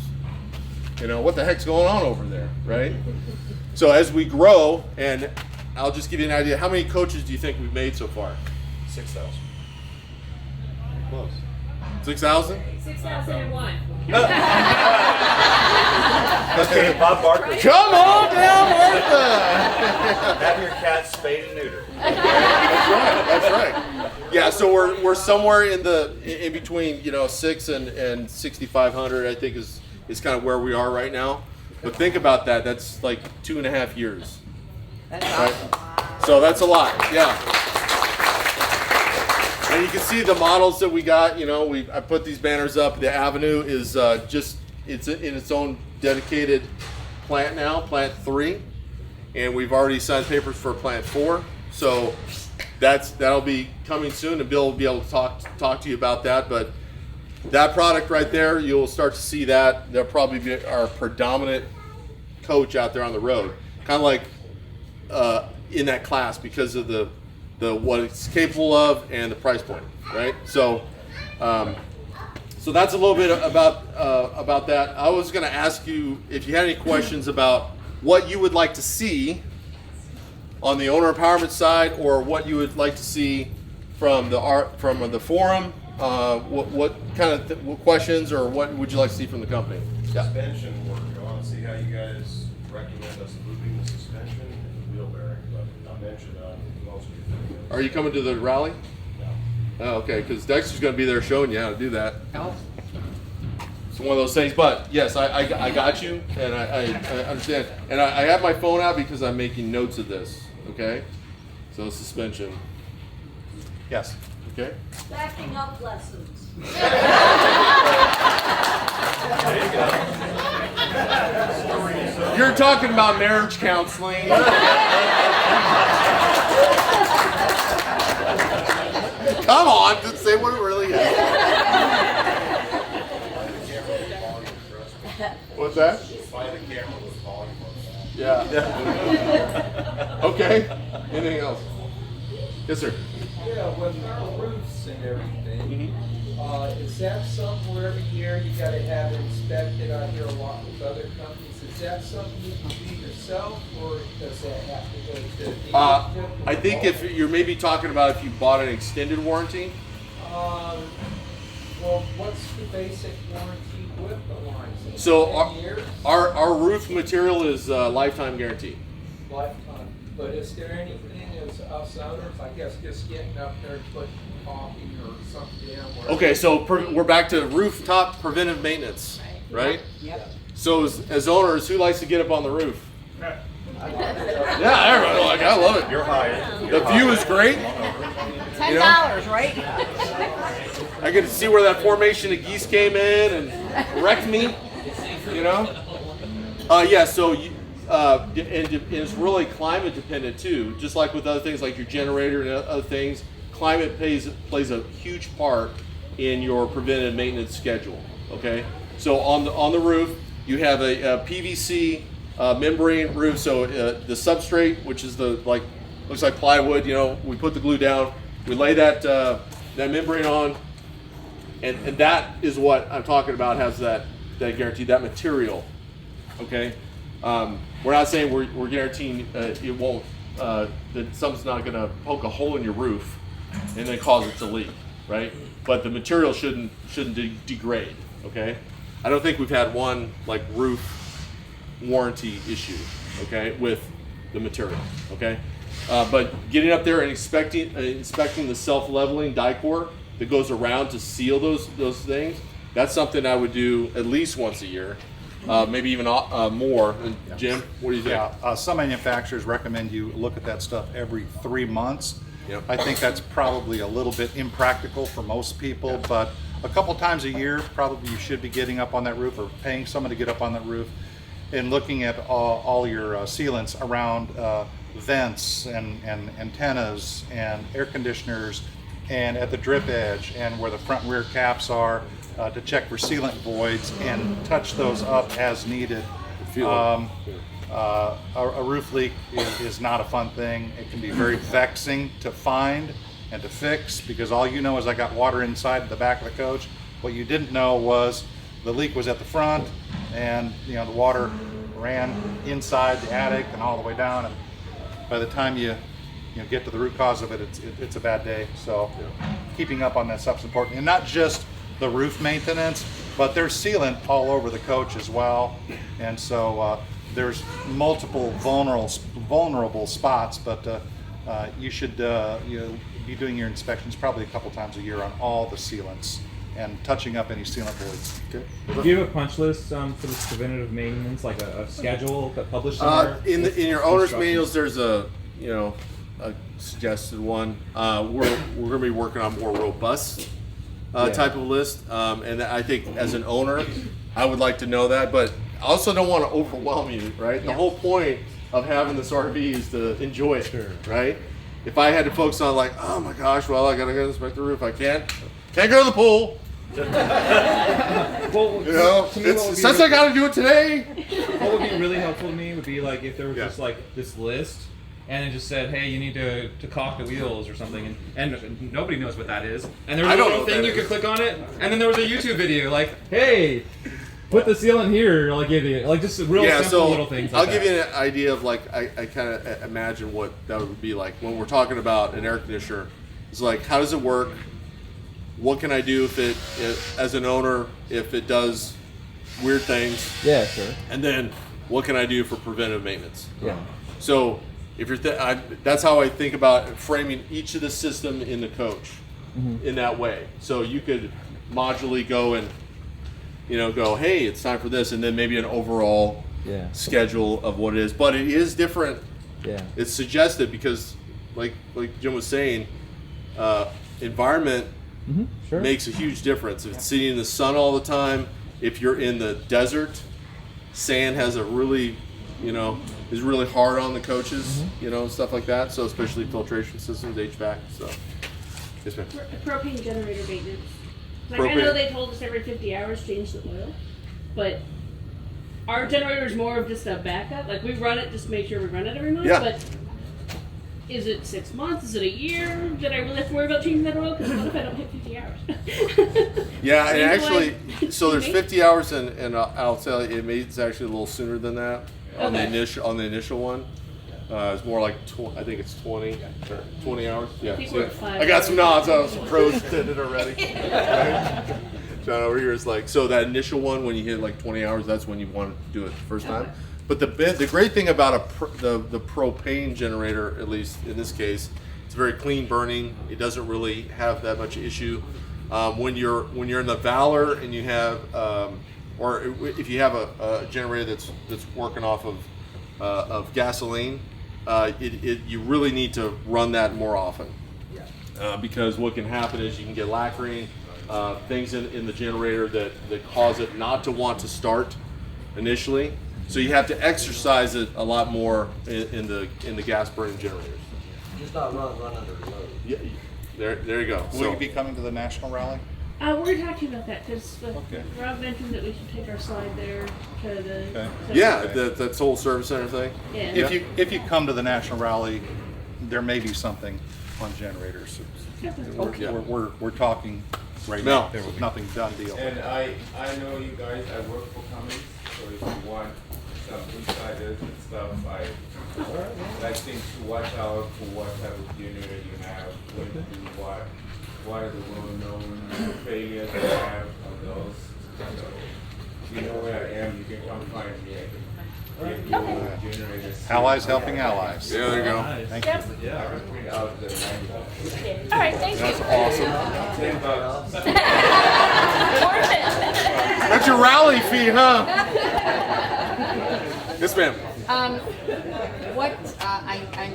What the heck's going on over there, right? So as we grow, and I'll just give you an idea, how many coaches do you think we've made so far? 6,000. Close. 6,000? 6,001. Okay, Bob Barker. Come on down, Martha! Have your cat spayed and neutered. That's right. Yeah, so we're somewhere in between 6 and 6,500. I think is kind of where we are right now. But think about that. That's like 2.5 years. That's right? awesome. So that's a lot. Yeah. And you can see the models that we got. I put these banners up. The Avenue is it's in its own dedicated plant now, Plant 3, and we've already signed papers for Plant 4. So that'll be coming soon, and Bill will be able to talk to you about that. But that product right there, you'll start to see that. They'll probably be our predominant coach out there on the road, kind of like in that class because of the what it's capable of and the price point, right? So that's a little bit about that. I was going to ask you if you had any questions about what you would like to see on the owner empowerment side, or what you would like to see from the forum. What kind of questions, or what would you like to see from the company? Yeah. Suspension work. I want to see how you guys recommend us moving the suspension and the wheel bearing, but I mentioned most of you. Are you coming to the rally? No. Oh, okay, because Dexter's going to be there showing you how to do that. It's one of those things, but yes, I got you, and I understand. And I have my phone out because I'm making notes of this, okay? So suspension. Yes. Okay. Backing up lessons. You're talking about marriage counseling. Come on, just say what it really is. What's that? Buy the camera with volume on that. Yeah. Okay. Anything else? Yes, sir. Yeah, with our roofs and everything, Is that something where every year you gotta have it inspected? I hear a lot with other companies. Is that something you can do yourself, or does that have to go to the dealership? I think if you're maybe talking about if you bought an extended warranty. Well, what's the basic warranty with the lines? Is it So 10 years? our roof material is lifetime guarantee. Lifetime. But is there anything as us owners, I guess, just getting up there and putting coffee or something down where? Okay, so we're back to rooftop preventive maintenance, right? Yep. So as owners, who likes to get up on the roof? Yeah, everybody, like, I love it. You're hired. The view is great. $10, right? I get to see where that formation of geese came in and wrecked me, you know? Yeah, so and it's really climate dependent too. Just like with other things like your generator and other things, climate plays a huge part in your preventive maintenance schedule, okay? So on the roof, you have a PVC membrane roof, so the substrate, which is looks like plywood, you know, we put the glue down, we lay that membrane on, and that is what I'm talking about, has that guarantee, that material, okay? We're not saying we're guaranteeing it won't, that something's not gonna poke a hole in your roof and then cause it to leak, right? But the material shouldn't degrade, okay? I don't think we've had one like roof warranty issue, okay, with the material, okay? But getting up there and inspecting the self-leveling die core that goes around to seal those things, that's something I would do at least once a year, maybe even more. And Jim, what do you think? Yeah, some manufacturers recommend you look at that stuff every 3 months. Yep. I think that's probably a little bit impractical for most people, but a couple times a year, probably you should be getting up on that roof or paying someone to get up on that roof and looking at all your sealants around vents and antennas and air conditioners and at the drip edge and where the front and rear caps are, to check for sealant voids and touch those up as needed. A roof leak is not a fun thing. It can be very vexing to find and to fix, because all you know is I got water inside the back of the coach. What you didn't know was the leak was at the front, and you know the water ran inside the attic and all the way down, and by the time you get to the root cause of it, it's a bad day. So keeping up on that stuff's important, and not just the roof maintenance, but there's sealant all over the coach as well, and so there's multiple vulnerable spots, but you should be doing your inspections probably a couple times a year on all the sealants and touching up any sealant voids. Okay. Do you have a punch list for this preventative maintenance, like a schedule that published somewhere? In your owner's manuals, there's a suggested one. We're going to be working on more robust type of list, and I think as an owner, I would like to know that, but I also don't want to overwhelm you, right? The whole point of having this RV is to enjoy it, right? If I had to focus on like, oh my gosh, well, I gotta go inspect the roof, I can't go to the pool. Well, you know, since I gotta do it today. What would be really helpful to me would be like if there was just like this list, and it just said, hey, you need to caulk the wheels or something, and nobody knows what that is. And there was a little thing you could click on it, and then there was a YouTube video like, hey, put the sealant here, like just real simple little things. I'll give you an idea of like I kind of imagine what that would be like when we're talking about an air conditioner. It's like, how does it work? What can I do if as an owner, if it does weird things? Yeah, sure. And then what can I do for preventive maintenance? Yeah. So if you're that's how I think about framing each of the system in the coach in that way. So you could modularly go and go, hey, it's time for this, and then maybe an overall schedule of what it is. But it is different. Yeah. It's suggested because, like Jim was saying, environment makes a huge difference. If it's sitting in the sun all the time, if you're in the desert, sand has a really, is really hard on the coaches, stuff like that. So especially filtration systems, HVAC. So, yes, ma'am. Propane generator maintenance. Like, I know they told us every 50 hours change the oil, but our generator is more of just a backup. Like, we run it just to make sure we run it every month, but is it 6 months? Is it a year? Did I really have to worry about changing that oil? Because what if I don't hit 50 hours? Yeah, and Maybe actually, so there's maybe? 50 hours, and I'll tell you, it's actually a little sooner than that on the Okay. initial one. It's more like I think it's 20 hours. Yeah, I think see? we're at 5 I got some hours. nods. I was some pros did it already. Right? John over here is like, so that initial one when you hit like 20 hours, that's when you want to do it the first time. But the great thing about the propane generator, at least in this case, it's very clean burning. It doesn't really have that much issue. When you're in the Valor and you have, or if you have a generator that's working off of gasoline, you really need to run that more often. Because what can happen is you can get lacquering, things in the generator that cause it not to want to start initially. So you have to exercise it a lot more in the gas burning generators. Just not run under load. Yeah, there you go. Will you be coming to the national rally? We're talking about that because Okay. Rob mentioned that we should take our slide there to the. Okay. Yeah, that whole service center thing. Yeah. If you come to the national rally, there may be something on generators. Okay. We're talking right No. now. There was nothing done deal. And I know you guys, I work for Cummins, so if you want some insiders and stuff, I think to watch out for what type of generator you have, when to do what are the well-known failures you have on those. So, you know where I am, you can come find me. I can give you generators. Allies helping allies. Yeah, there you go. Thank Yep. you. I can print out the manual. All right, thank That's you. awesome. $10. That's your rally fee, huh? Yes, ma'am. I'm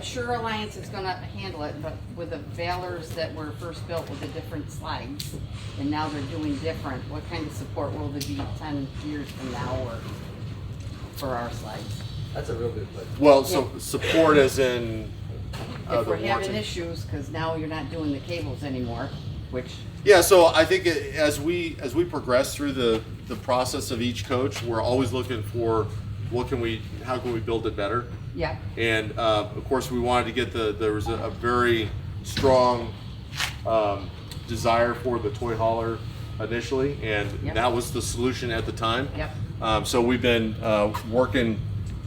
sure Alliance is gonna handle it, but with the Valors that were first built with the different slides, and now they're doing different, what kind of support will there be 10 years from now or for our slides? That's a real good question. Well, so support as in If the we're having warranty. issues, because now you're not doing the cables anymore, which, Yeah, so I think as we progress through the process of each coach, we're always looking for how can we build it better. yeah, And of course, we wanted to get there was a very strong desire for the toy hauler initially, and Yep. that was the solution at the time. Yep. So we've been working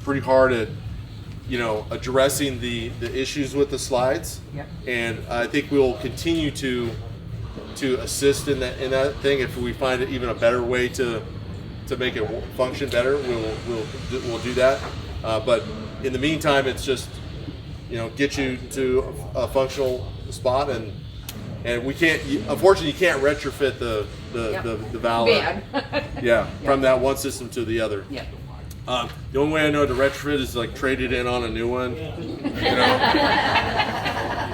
pretty hard at addressing the issues with the slides. Yep. And I think we'll continue to assist in that thing. If we find even a better way to make it function better, we'll do that. But in the meantime, it's just get you to a functional spot, and we can't. Unfortunately, you can't retrofit the valve. Bad. Yeah, from that one system to the other. Yep. The only way I know to retrofit is like trade it in on a new one.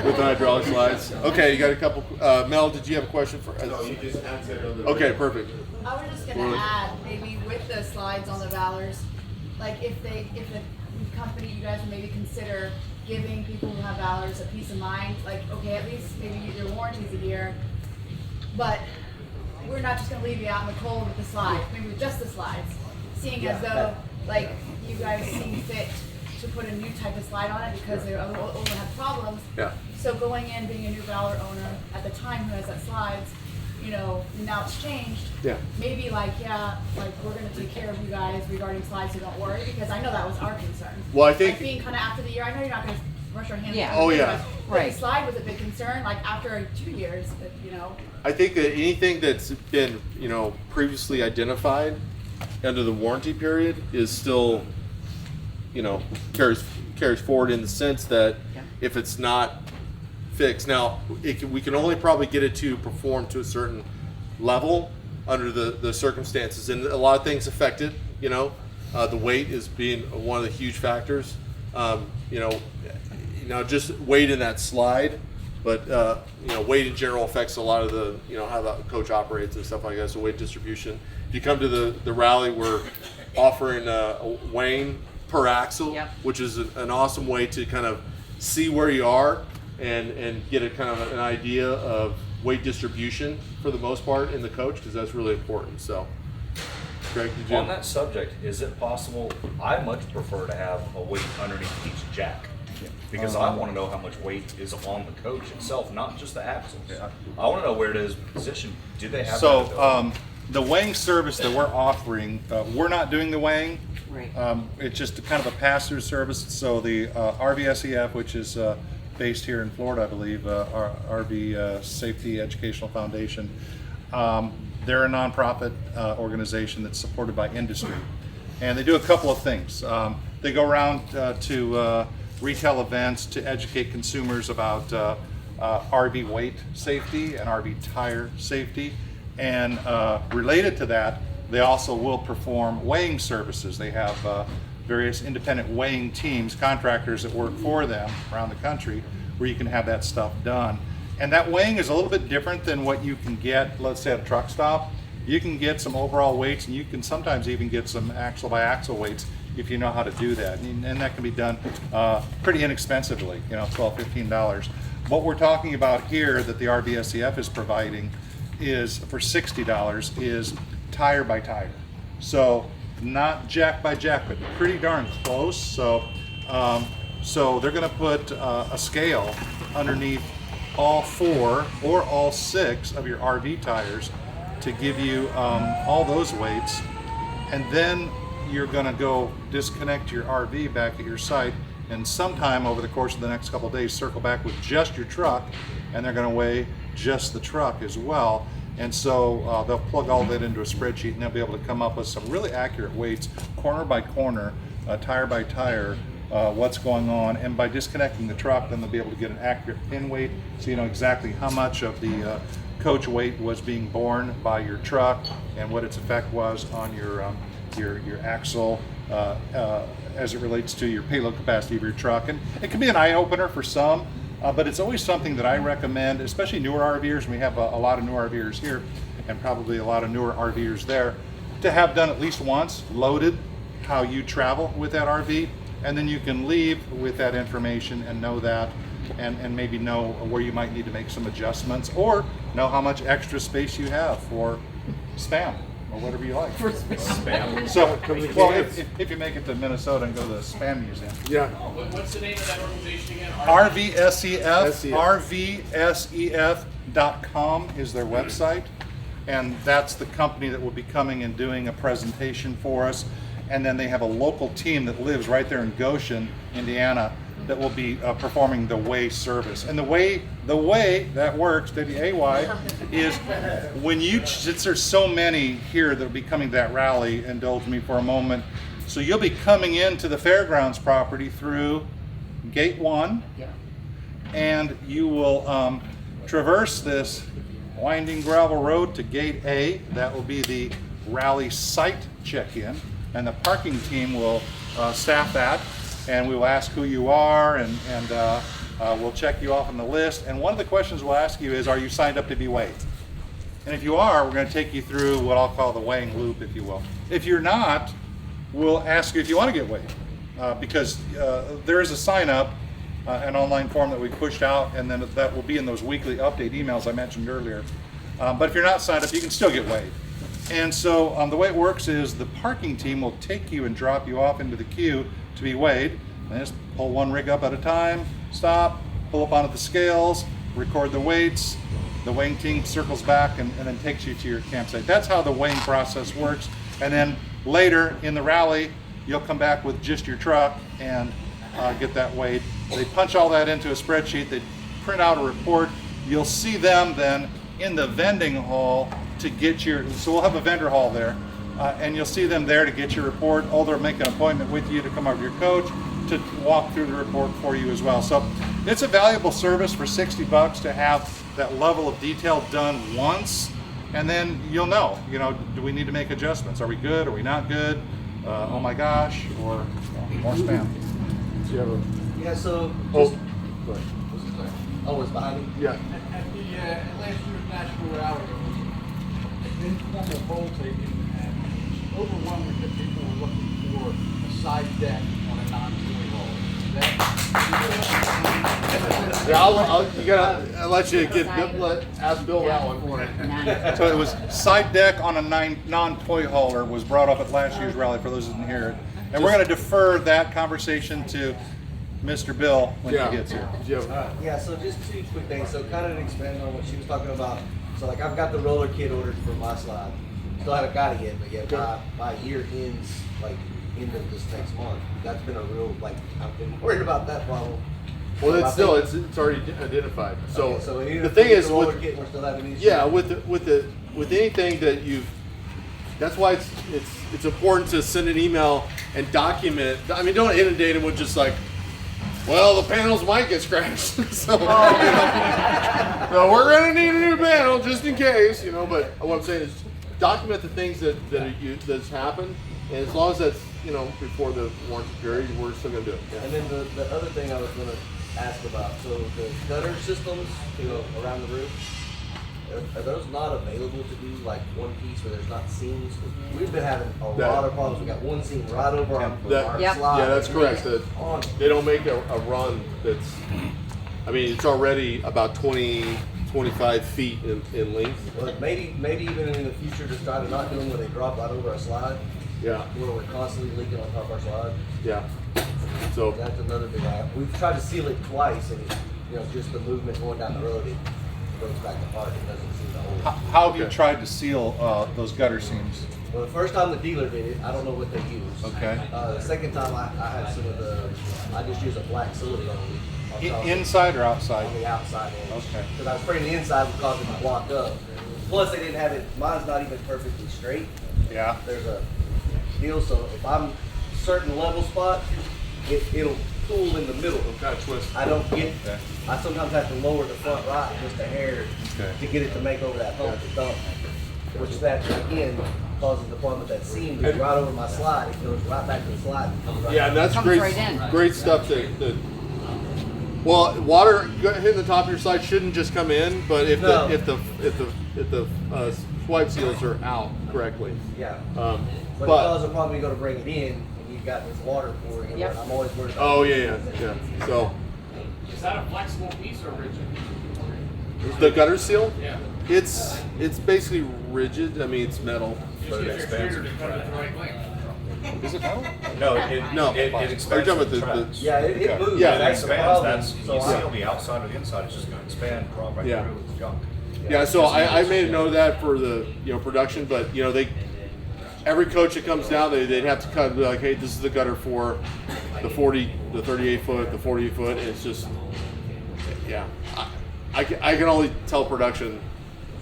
With the hydraulic slides. Okay, you got a couple. Mel, did you have a question for? No, you just answered on the. Okay, perfect. I was just gonna add, maybe with the slides on the Valors, like if the company, you guys would maybe consider giving people who have Valors a peace of mind, like, okay, at least maybe your warranty's a year, but we're not just gonna leave you out in the cold with the slides, maybe with just the slides, seeing as though, like, you guys seem fit to put a new type of slide on it because they will have problems. Yeah. So going in, being a new Valor owner at the time who has that slides, now it's changed. Yeah. Maybe we're gonna take care of you guys regarding slides, so don't worry, because I know that was our concern. Well, I think- Like being kind of after the year, I know you're not gonna rush our hands. Yeah. into Oh, it, yeah. But Right. the slide was a big concern, like after 2 years, I think that anything that's been previously identified under the warranty period is still carries forward in the sense that Yeah. if it's not fixed now, we can only probably get it to perform to a certain level under the circumstances, and a lot of things affect it. The weight is being one of the huge factors. Just weight in that slide, but weight in general affects a lot of the how the coach operates and stuff like that. So weight distribution. If you come to the rally, we're offering a weighing per axle, Yep. which is an awesome way to kind of see where you are and get a kind of an idea of weight distribution for the most part in the coach, because that's really important. So, Greg, did you? On that subject, is it possible? I much prefer to have a weight underneath each jack. Because I want to know how much weight is on the coach itself, not just the axles. I want to know where it is positioned. Do they have that ability? So the weighing service that we're offering, we're not doing the weighing. Right. It's just kind of a pass-through service. So the RVSEF, which is based here in Florida, I believe, RV Safety Educational Foundation, they're a nonprofit organization that's supported by industry. And they do a couple of things. They go around to retail events to educate consumers about RV weight safety and RV tire safety. And related to that, they also will perform weighing services. They have various independent weighing teams, contractors that work for them around the country, where you can have that stuff done. And that weighing is a little bit different than what you can get, let's say, at a truck stop. You can get some overall weights, and you can sometimes even get some axle by axle weights if you know how to do that. And that can be done pretty inexpensively, $12, $15. What we're talking about here that the RVSEF is providing is for $60 is tire by tire. So not jack by jack, but pretty darn close. So they're going to put a scale underneath all 4 or all 6 of your RV tires to give you all those weights, and then you're going to go disconnect your RV back at your site, and sometime over the course of the next couple of days circle back with just your truck, and they're going to weigh just the truck as well. And so they'll plug all that into a spreadsheet, and they'll be able to come up with some really accurate weights, corner by corner, tire by tire, what's going on. And by disconnecting the truck, then they'll be able to get an accurate pin weight, so you know exactly how much of the coach weight was being borne by your truck and what its effect was on your axle as it relates to your payload capacity of your truck. And it can be an eye-opener for some, but it's always something that I recommend, especially newer RVers, and we have a lot of newer RVers here and probably a lot of newer RVers there, to have done at least once, loaded how you travel with that RV, and then you can leave with that information and know that, and maybe know where you might need to make some adjustments, or know how much extra space you have for spam or whatever you like. For spam. So, well, if you make it to Minnesota and go to the Spam Museum. Yeah. What's the name of that organization again? RVSEF, RVSEF.com is their website, and that's the company that will be coming and doing a presentation for us. And then they have a local team that lives right there in Goshen, Indiana, that will be performing the weigh service. And the way that works, WAY, is when you, since there's so many here that will be coming to that rally, indulge me for a moment. So you'll be coming into the fairgrounds property through Gate 1, and you will traverse this winding gravel road to Gate A. That will be the rally site check-in, and the parking team will staff that. And we will ask who you are, and we'll check you off on the list. And one of the questions we'll ask you is, are you signed up to be weighed? And if you are, we're going to take you through what I'll call the weighing loop, if you will. If you're not, we'll ask you if you want to get weighed, because there is a sign-up, an online form that we pushed out, and then that will be in those weekly update emails I mentioned earlier. But if you're not signed up, you can still get weighed. And so the way it works is the parking team will take you and drop you off into the queue to be weighed. And just pull one rig up at a time, stop, pull up onto the scales, record the weights. The weighing team circles back and then takes you to your campsite. That's how the weighing process works. And then later in the rally, you'll come back with just your truck and get that weighed. They punch all that into a spreadsheet. They print out a report. You'll see them then in the vending hall to get your, so we'll have a vendor hall there, and you'll see them there to get your report, or they'll make an appointment with you to come over to your coach to walk through the report for you as well. So it's a valuable service for $60 to have that level of detail done once, and then you'll know, do we need to make adjustments? Are we good? Are we not good? Oh my gosh, or more spam. Do you have a... Yeah, so. Oh, go ahead. Oh, it's behind me? Yeah. At the last year's National Rally, informal poll taken, and overwhelmingly people were looking for a side deck on a non-toy hall. Yeah, I'll let you ask Bill that one for it. So it was side deck on a non-toy hauler was brought up at last year's rally, for those who didn't hear it. And we're going to defer that conversation to Mr. Bill when Yeah. he gets here. Did you have- Yeah, so just two quick things. So kind of expanding on what she was talking about. So like I've got the roller kit ordered for my slide. Still haven't got it yet, but yeah, my year ends like end of this next month. That's been a real like I've been worried about that problem. Well, So it's I still think- it's already identified. So, Okay, so even the if we thing get is the roller with kit, we're still having issues. yeah with anything that you've that's why it's important to send an email and document. I mean, don't inundate them with just like, well, the panels might get scratched, so you know, so we're gonna need a new panel just in case, you know. But what I'm saying is document the things that's happened, and as long as that's before the warranty period, we're still gonna do it. Yeah. And then the other thing I was going to ask about, so the gutter systems around the roof, are those not available to do like one piece where there's not seams? We've been having a lot of problems. We got one seam right over our Yep. slide. Yeah, that's correct. On. They don't make a run that's, I mean, it's already about 25 feet in length. Well, maybe even in the future, just try to not do them when they drop right over our slide. Yeah. Where we're constantly leaking on top of our slide. Yeah. So that's another big eye. We've tried to seal it twice, and just the movement going down the road, it goes back apart. It doesn't seem to hold. How have you tried to seal those gutter seams? Well, the first time the dealer did it, I don't know what they used. Okay. The second time I had some of I just used a black silicone. Inside or outside? On the outside edge. Okay. Because I was afraid the inside would cause it to block up. Plus, they didn't have it. Mine's not even perfectly straight. Yeah. There's a deal, so if I'm certain level spot, it'll pull in the middle. kind of twist. I don't get. I sometimes have to lower the front right just a hair to get it to make over that hump to dump, which that again causes the problem with that seam to go right over my slide. It goes right back to the slide. And comes right yeah, and that's great stuff that well, water hitting the top of your slide shouldn't just come in, but if the swipe seals are out correctly. Yeah. But it causes a problem. You go to bring it in, and you've got this water pouring. Yep. I'm always worried about. Oh yeah. So. Is that a flexible piece or rigid? The gutter seal? Yeah. It's basically rigid. I mean, it's metal. Just get your extruder to cut it the right length. Is it metal? No, it Are you expands talking with about the the Yeah, it moves. Yeah, It that's the expands. problem. That's, So you I- seal the outside or the inside, it's just going to expand, drop right Yeah. through with the junk. Yeah, so I made a note of that for the production, but every coach that comes down, they'd have to cut and be like, hey, this is the gutter for the 38 foot, the 48 foot, and it's just I can only tell production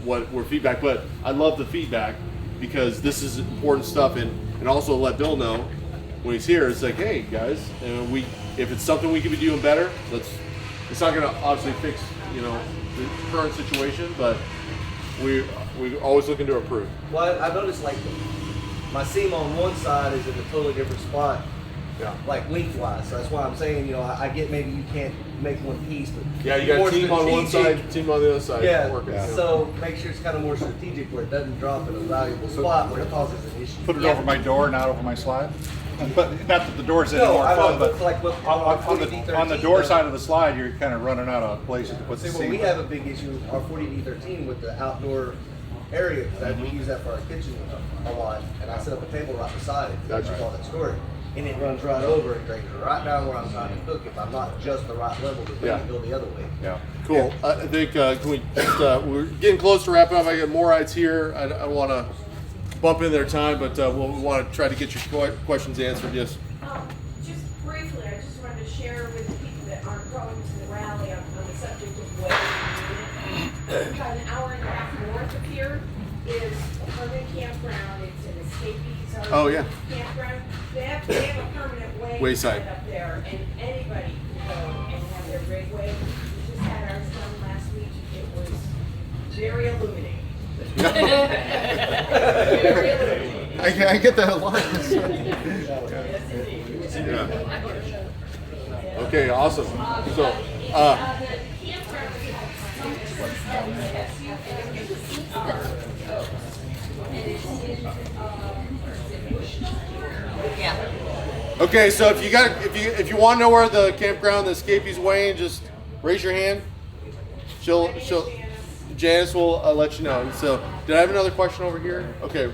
what feedback, but I love the feedback because this is important stuff, and also let Bill know when he's here. It's like, hey guys, if it's something we could be doing better, it's not going to obviously fix the current situation, but we're always looking to improve. Well, I noticed like my seam on one side is in a totally different spot. Yeah. Like lengthwise. So that's why I'm saying, I get maybe you can't make one piece, but Yeah, you got more a team on one strategic. side, team on the other sid. Yeah. Working. So make sure it's kind of more strategic where it doesn't drop in a valuable spot where it causes an issue. Put it over my door, not over my slide. But not that the door's any No, more I know, fun, but but like with on the door side of the slide, you're kind of running out of places to put the See, seam. well, we have a big issue with our 40D13 with the outdoor area because we use that for our kitchen a lot, and I set up a table right beside it. That's all that storage, and it runs right over and drains right down where I'm trying to cook. If I'm not just the right level, to go the other way. Yeah. Cool. I think can we just, we're getting close to wrapping up. I got more rides here. I want to bump in their time, but we want to try to get your questions answered. Yes. Just briefly, I just wanted to share with the people that aren't going to the rally on the subject of weather. About an hour and a half north of here is a permanent campground. It's an escapees campground. They have a permanent Wayside. set up there, and anybody can go and have their rig way. We just had ours done last week. It was very illuminating. Very illuminating. I get that a lot. Okay, awesome. So, okay, so if you want to know where the campground, the escapees weighing, just raise your hand. Janice will let you know. So, did I have another question over here? Okay.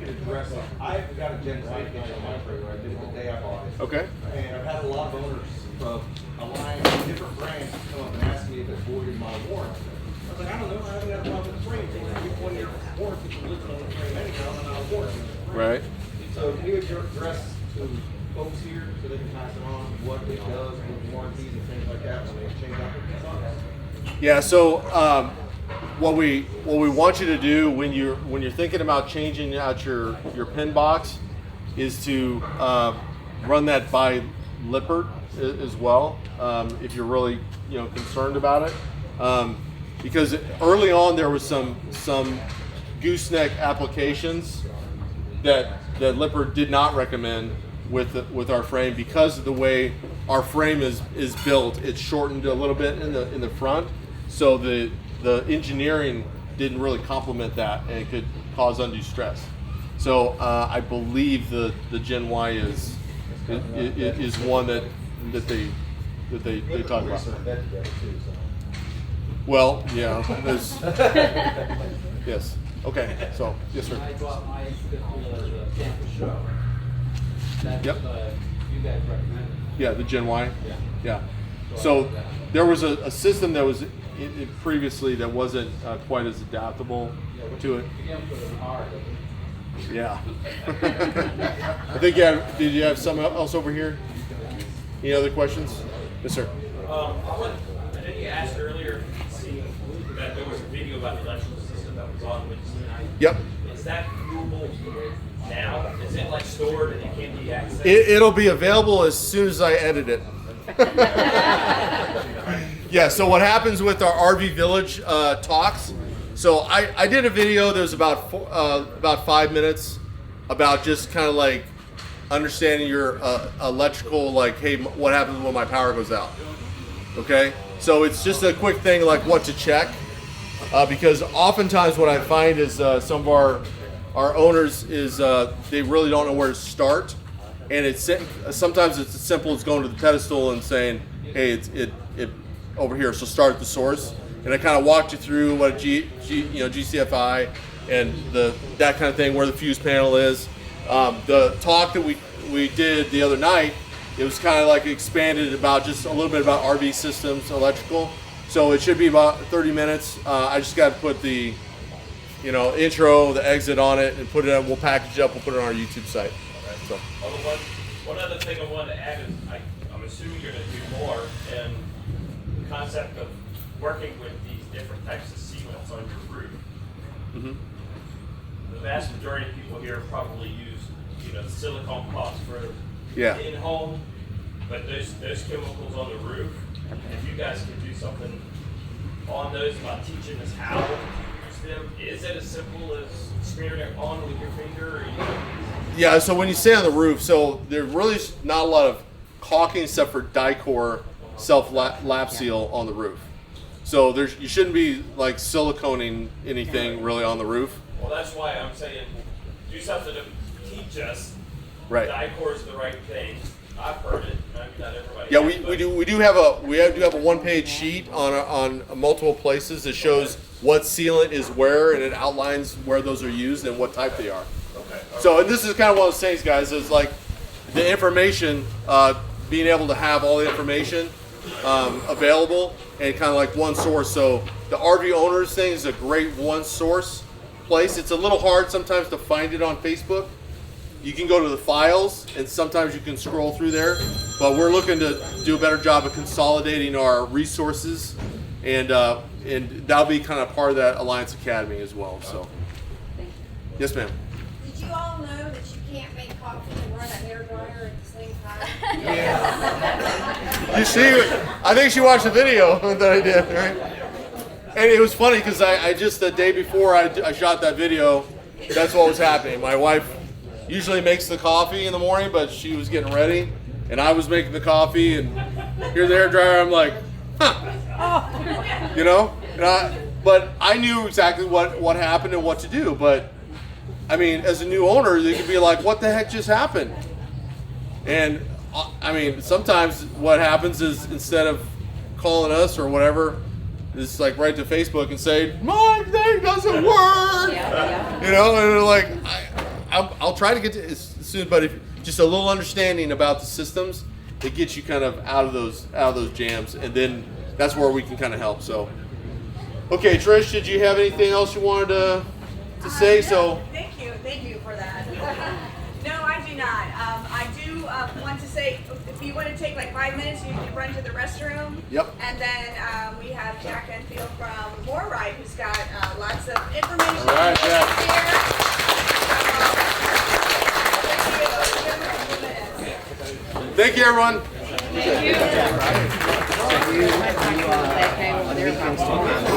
to address it. I've got a Gen Y kitchen on my trailer. I did it the day I bought it. Okay. And I've had a lot of owners from a line of different brands come up and ask me if it voided my warranty. I was like, I don't know. I haven't had a problem with the frame. They give 1 year warranty for living on the frame anyhow, and I'm out of warranty. Right. So can you address to folks here so they can pass it on what it does with warranties and things like that when they change out their products? Yeah. So what we want you to do when you're thinking about changing out your pin box is to run that by Lippert as well, if you're really concerned about it, because early on there was some gooseneck applications that Lippert did not recommend with our frame because of the way our frame is built. It's shortened a little bit in the front, so the engineering didn't really complement that, and it could cause undue stress. So I believe the Gen Y is one that they talk about. Well, yeah, there's yes. Okay, so yes, sir. I bought my campus show. That's Yep. You guys recommended. Yeah, the Gen Y. Yeah. Yeah. So there was a system that was previously that wasn't quite as adaptable to it. Yeah. I think did you have something else over here? Any other questions? Yes, sir. I think you asked earlier, see that there was a video about the electrical system that was on Wednesday night. Yep. Is that viewable now? Is it like stored and it can't be accessed? It'll be available as soon as I edit it. Yeah, so what happens with our RV Village talks, so I did a video that was about 5 minutes about just kind of like understanding your electrical, like, hey, what happens when my power goes out? Okay, so it's just a quick thing like what to check, because oftentimes what I find is some of our owners is they really don't know where to start, and sometimes it's as simple as going to the pedestal and saying, hey, it over here, so start at the source. And I kind of walked you through what a GCFI and that kind of thing, where the fuse panel is. The talk that we did the other night, it was kind of like expanded about just a little bit about RV systems, electrical. So it should be about 30 minutes. I just got to put the intro, the exit on it, and put it on. We'll package it up. We'll put it on our YouTube site. So. One other thing I wanted to add is I'm assuming you're going to do more in the concept of working with these different types of sealants on your roof. Mm-hmm. The vast majority of people here probably use silicone caulks for in-home, but those chemicals on the roof, if you guys could do something on those about teaching us how to use them, is it as simple as smearing it on with your finger? Yeah, so when you say on the roof, so there's really not a lot of caulking except for Dicor self-lap seal on the roof. So you shouldn't be like siliconing anything really on the roof. Well, that's why I'm saying do something to teach us. Right. Dicor is the right thing. I've heard it. Maybe not everybody. Yeah, has, we do have a one-page sheet on multiple places that shows what sealant is where, and it outlines where those are used and what type they are. Okay. So, and this is kind of one of those things, guys, is like the information, being able to have all the information available and kind of like one source. So the RV owners thing is a great one source place. It's a little hard sometimes to find it on Facebook. You can go to the files and sometimes you can scroll through there, but we're looking to do a better job of consolidating our resources, and that'll be kind of part of that Alliance Academy as well. So, yes, ma'am. Did you all know that you can't make coffee and run a hairdryer at the same time? Yeah. You see, I think she watched the video that I did, right? And it was funny because I just the day before I shot that video, that's what was happening. My wife usually makes the coffee in the morning, but she was getting ready, and I was making the coffee, and here's the hairdryer. I'm like, huh, you know. But I knew exactly what happened and what to do. But I mean, as a new owner, you could be like, what the heck just happened? And I mean, sometimes what happens is instead of calling us or whatever, it's like write to Facebook and say, my thing doesn't work. You know, and they're like, I'll try to get to it as soon, but if just a little understanding about the systems, it gets you kind of out of those jams, and then that's where we can kind of help. So, okay, Trish, did you have anything else you wanted to say? So, thank you for that. No, I do not. I do want to say, if you want to take like 5 minutes, you can run to the restroom. Yep. And then we have Jack Enfield from More Right, who's got lots of information. All right, Jack. Thank you, everyone. Thank you.